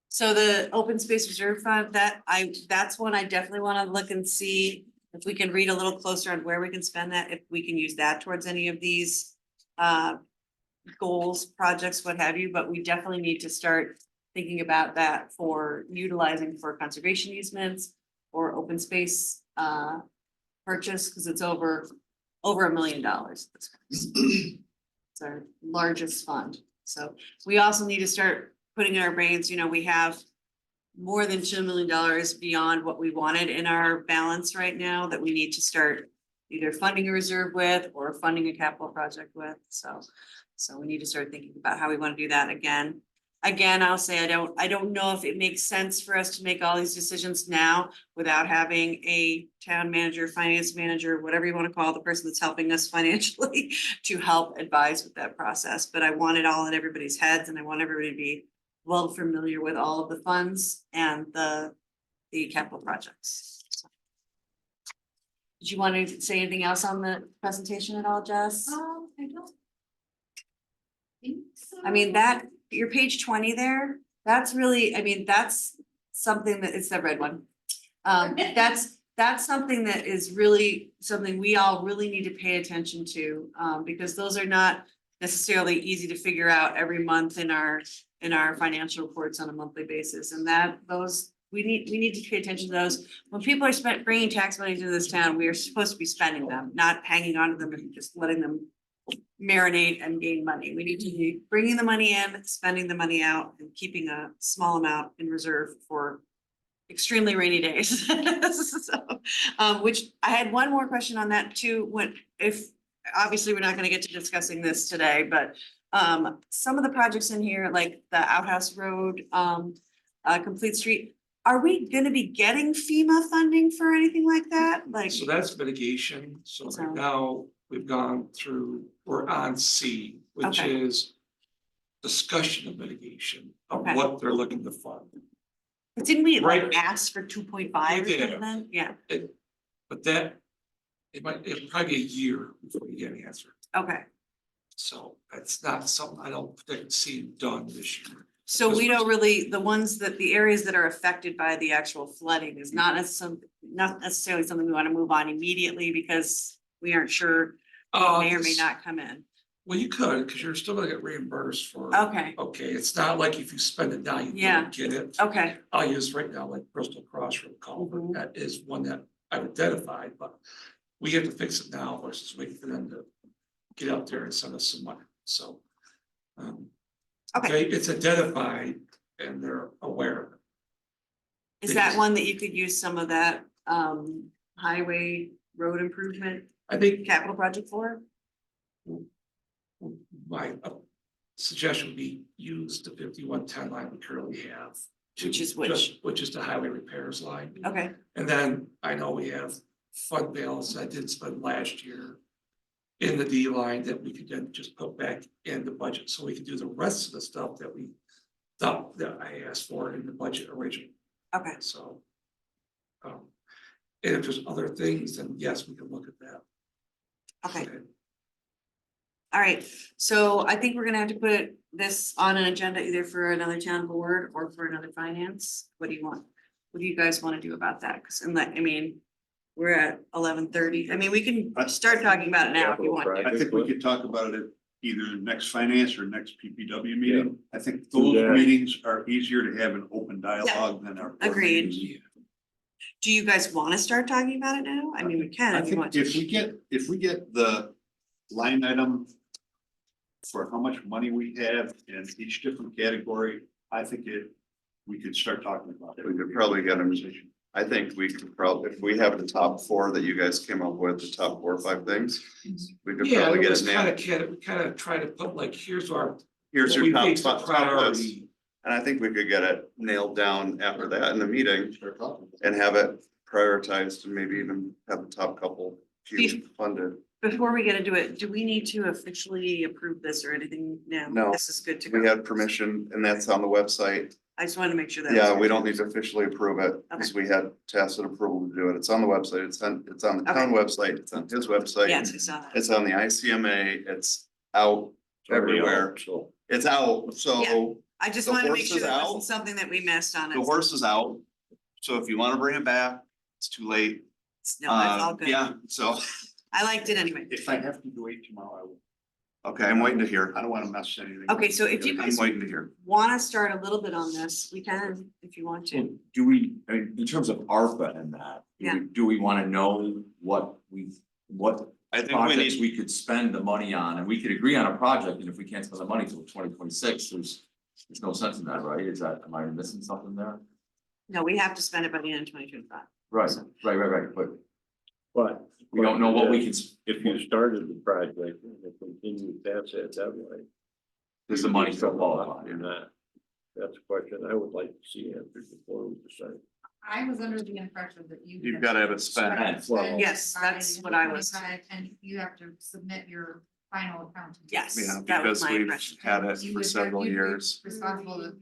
So the open space reserve fund, that's one I definitely wanna look and see if we can read a little closer on where we can spend that, if we can use that towards any of these. Goals, projects, what have you, but we definitely need to start thinking about that for utilizing for conservation easements. Or open space purchase, because it's over $1 million. It's our largest fund, so we also need to start putting in our brains, you know, we have more than $2 million beyond what we wanted in our balance right now that we need to start either funding a reserve with or funding a capital project with, so we need to start thinking about how we want to do that again. Again, I'll say I don't know if it makes sense for us to make all these decisions now without having a town manager, finance manager, whatever you want to call the person that's helping us financially to help advise with that process. But I want it all in everybody's heads, and I want everybody to be well familiar with all of the funds and the capital projects. So. Did you want to say anything else on the presentation at all, Jess? I don't think so. I mean, that, your page 20 there, that's really, I mean, that's something that, it's the red one. That's something that is really something we all really need to pay attention to, because those are not necessarily easy to figure out every month in our financial reports on a monthly basis, and that those, we need to pay attention to those. When people are bringing tax money into this town, we are supposed to be spending them, not hanging on to them and just letting them marinate and gain money. We need to be bringing the money in, spending the money out, and keeping a small amount in reserve for extremely rainy days. So, which I had one more question on that too. Obviously we're not going to get to discussing this today, but some of the projects in here, like the Outhouse Road, Complete Street, are we going to be getting FEMA funding for anything like that? Like, So that's mitigation. So So- right now, we've gone through, we're on C, which Okay. is discussion of mitigation of Okay. what they're looking to fund. but didn't we like Right. ask for 2.5 or We did. something? Yeah, But that, it'll probably be a year before you get an answer. okay. So that's not something I don't predict to see done this year. So we don't really, the areas that are affected by the actual flooding is not necessarily something we want to move on immediately because we aren't sure what may or may not come in. Well, you could, because you're still gonna get reimbursed for. Okay, Okay, it's not like if you spend it now, you Yeah. don't get it. okay, I'll use right now, like Bristol Crossroad culvert, Mhm. that is one that I've identified, but we have to fix it now versus waiting for them to get out there and send us some money, so. okay. It's identified and they're aware of it. Is that one that you could use some of that highway road improvement I think capital project for? my suggestion would be use the 5110 line we currently have. Which is which? Which is the highway repairs line. Okay, And then I know we have fund balance I did spend last year in the D line that we could then just put back in the budget, so we could do the rest of the stuff that we thought that I asked for in the budget originally, okay, so. And if there's other things, then yes, we can look at that. okay. All right, so I think we're gonna have to put this on an agenda either for another town board or for another finance. What do you want? What do you guys want to do about that? Because I mean, we're at 11:30. I mean, we can start talking about it now if you want to. I think we could talk about it at either next finance or next PPW meeting. I think Do those that. meetings are easier to have an open dialogue than our. board Agreed. meetings. Do you guys want to start talking about it now? I mean, we can I if you want think to. if we get the line item for how much money we have in each different category, I think we could start talking about it. We could probably get them. I think we could probably, if we have the top 4 that you guys came up with, the top 4 or 5 things, we could Yeah, probably it get was it kind nailed. of, we kind of try to put like, here's our. Here's what your we top think's the top list. priority. And I think we could get it nailed down after that in the meeting Start talking. and have it prioritized and maybe even have the top couple few funded. Before we get into it, do we need to officially approve this or anything now? No. This is good to We go. had permission and that's on the website. I just wanted to make sure that. Yeah, we don't need to officially approve it because we had tacit approval to do it. It's on the website. It's on the town website. It's on his website. Yes, I saw that. It's on the ICMA. It's out already out, everywhere. So. It's out, so I just The wanted to make horse sure is that out. wasn't something that we missed on it. the horse is out. So if you wanna bring it back, it's too late. No, it's all good. Yeah, so, I liked it anyway. If I have to do it tomorrow, I will. okay, I'm waiting to hear. I don't wanna mess anything. Okay, so if you I'm guys waiting to hear. wanna start a little bit on this, we can, if you want to. Do we, I mean, in terms of ARPA and that, do we wanna know what I think we projects need, we could spend the money on, and we could agree on a project, and if we can't spend the money till 2026, there's no sense in that, right? Am I missing something there? No, we have to spend it by the end of 2025. Right, But. we don't know what we can, If you started the project and it continued past it that way. does the money still qualify? Or not? That's a question I would like to see answered before we decide. I was under the impression that you. you've gotta have it spent. Well, Yes, that's what I was. And you have to submit your final account. Yes, Yeah, that was because my we've impression. had it You for would- several you'd be years. Responsible to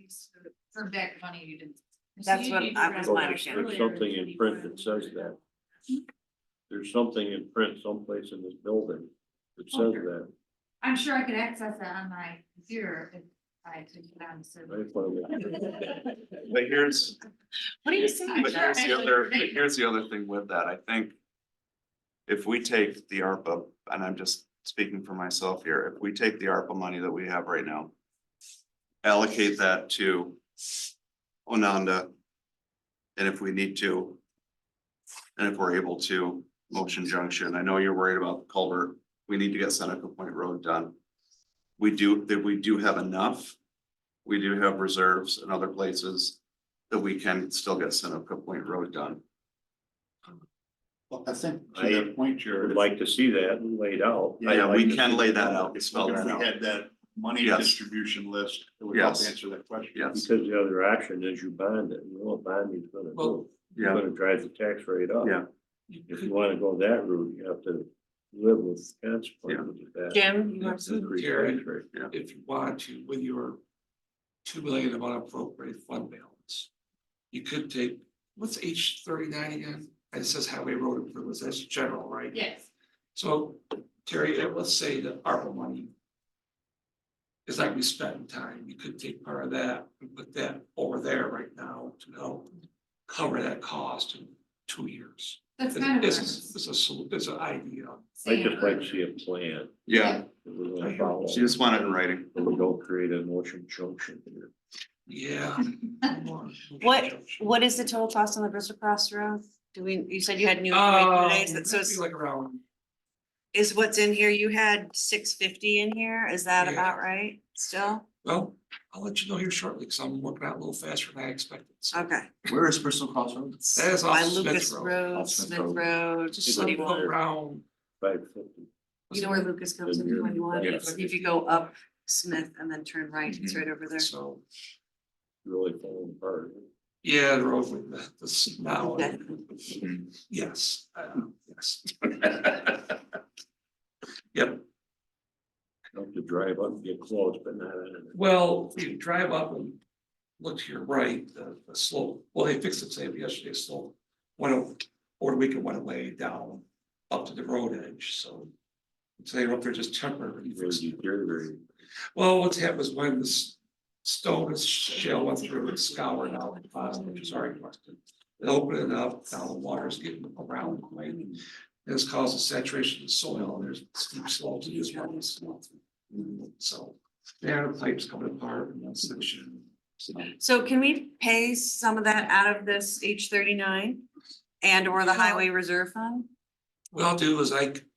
turn back the money you didn't. That's what I was my understanding. There's something in print that says that. There's something in print someplace in this building that says that. I'm sure I could access that on my computer if I could get on the server. Right, well, But here's, What are you saying? but here's the other thing with that, I think. If we take the ARPA, and I'm just speaking for myself here, if we take the ARPA money that we have right now. Allocate that to Ononda. And if we need to. And if we're able to, Motion Junction, I know you're worried about the culvert, we need to get Seneca Point Road done. We do have enough. We do have reserves in other places that we can still get Seneca Point Road done. Well, I think to I that point, I Jared. would like to see that laid out. Yeah, I'd like we to can see lay it that out, If spell that we out. had that money Yes. distribution list, it would help Yes. answer that question. Yes, Because the other option is you bond it, you know what bonding's gonna do, it's yeah, gonna drive the tax rate up. yeah. If you wanna go that route, you have to live with the consequences of that. Jim, you want to? Increase Gary, tax rate. if you want to, with your 2 million of unappropriated fund balance. You could take, what's H39 again? It says highway road improvements, that's general, right? Yes. So Terry, let's say the ARPA money. Is like we spent in time, you could take part of that and put that over there right now to help cover that cost in 2 years. That's kind of. It's an idea. I'd just like to see a plan. Yeah, that we're gonna follow, she just wanted in writing. and we don't create an motion junction here. Yeah. What is the total cost on the Bristol Cross Road? You said you had new information today, so It'd be like around, is what's in here, you had 650 in here, is that Yeah. about right, still? well, I'll let you know here shortly, because I'm working out a little faster than I expected. So Okay. Where is Bristol Crossroads? That is By off Smith Lucas Road. Road, Off Smith Smith Road. Road, Just what do you something want? around. 550. You know where Lucas comes in, Then 21, you're- if you go up Smith and then turn right, it's right over there. So, Really falling apart. yeah, the road with the now. Okay. Yes, yes. Yep, Have to drive up and get close, but not in it. well, if you drive up and look to your right, the slope, well, they fixed it, say, yesterday, slope. Over the weekend went away down up to the road edge, so. So they're up there just temporarily. Really deteriorating. Well, what's happened is when this stone and shell went through and scoured out the deposit, which is already rusted. It opened it up, now the water's getting around the way. And it's caused a saturation of the soil, and there's steep slopes in this one. So there are pipes coming apart in that section. So can we pay some of that out of this H39 and or the highway reserve fund? What I'll do is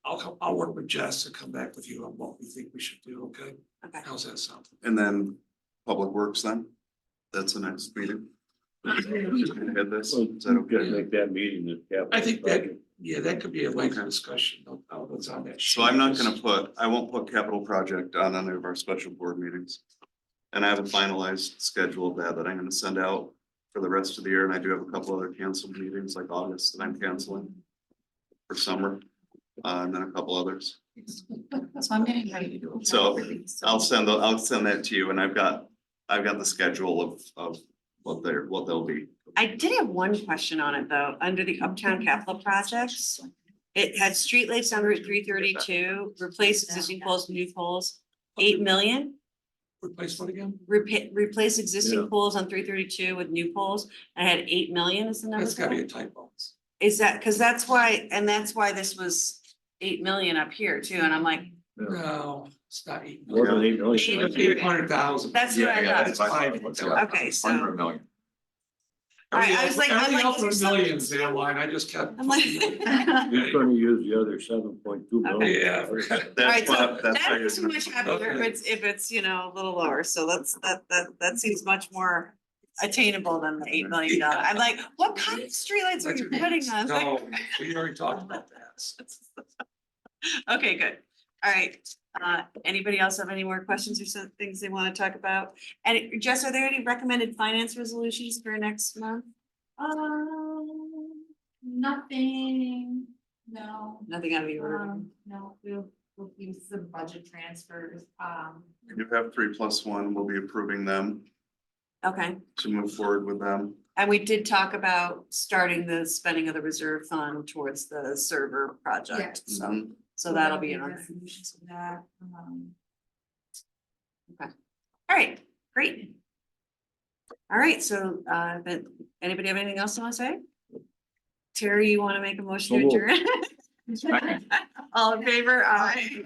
I'll work with Jess and come back with you on what we think we should do, okay? Okay. How's that sound? And then Public Works then, that's the next meeting. Had this, So is that okay? just make that meeting the capital. I think that, project. yeah, that could be a lengthy discussion of what's on that. So I'm not gonna I won't put capital project on any of our special board meetings. And I have a finalized schedule of that I'm gonna send out for the rest of the year, and I do have a couple other canceled meetings like August that I'm canceling. For summer, and then a couple others, So I'm getting ready to do it. So, I'll send that to you, and I've got the schedule of what they'll be. I did have one question on it though, under the Uptown Capital Projects. It had streetlights on Route 332, replace existing poles with new poles. 8 million, Replace what again? replace existing Yeah. poles on 332 with new poles. I had 8 million is the number. That's for gotta be that? a typo. Is that, cause that's why, and that's why this was 8 million up here too, and I'm like, No, it's not 8 More million. than 8 million. Eight. It's 800,000. that's what I thought. That's fine. Yeah. Okay, so, 100 million. I was like, Everything is else there was some- millions in that line, I just kept. I'm like. He's gonna use the other 7.2 million. Yeah. Alright, That's so what, that's. that what makes me you're- much happier if it's, you know, a little lower, so that seems much more attainable than the $8 million. I'm like, what kind of streetlights are you putting on? No, we already talked about that. Okay, good, alright, anybody else have any more questions or some things they wanna talk about? And Jess, are there any recommended finance resolutions for next month? Nothing, no, Nothing out of the order. no, we'll use the budget transfers, We do have 3+1, we'll be approving them Okay, to move forward with them. and we did talk about starting the spending of the reserve fund towards the server project, so. Mhm. So that'll be on. resolutions of that, All right, great. All right, so, but anybody have anything else to want to say? Terry, you want to make a motion to So moved. adjourn? All in favor? Aye.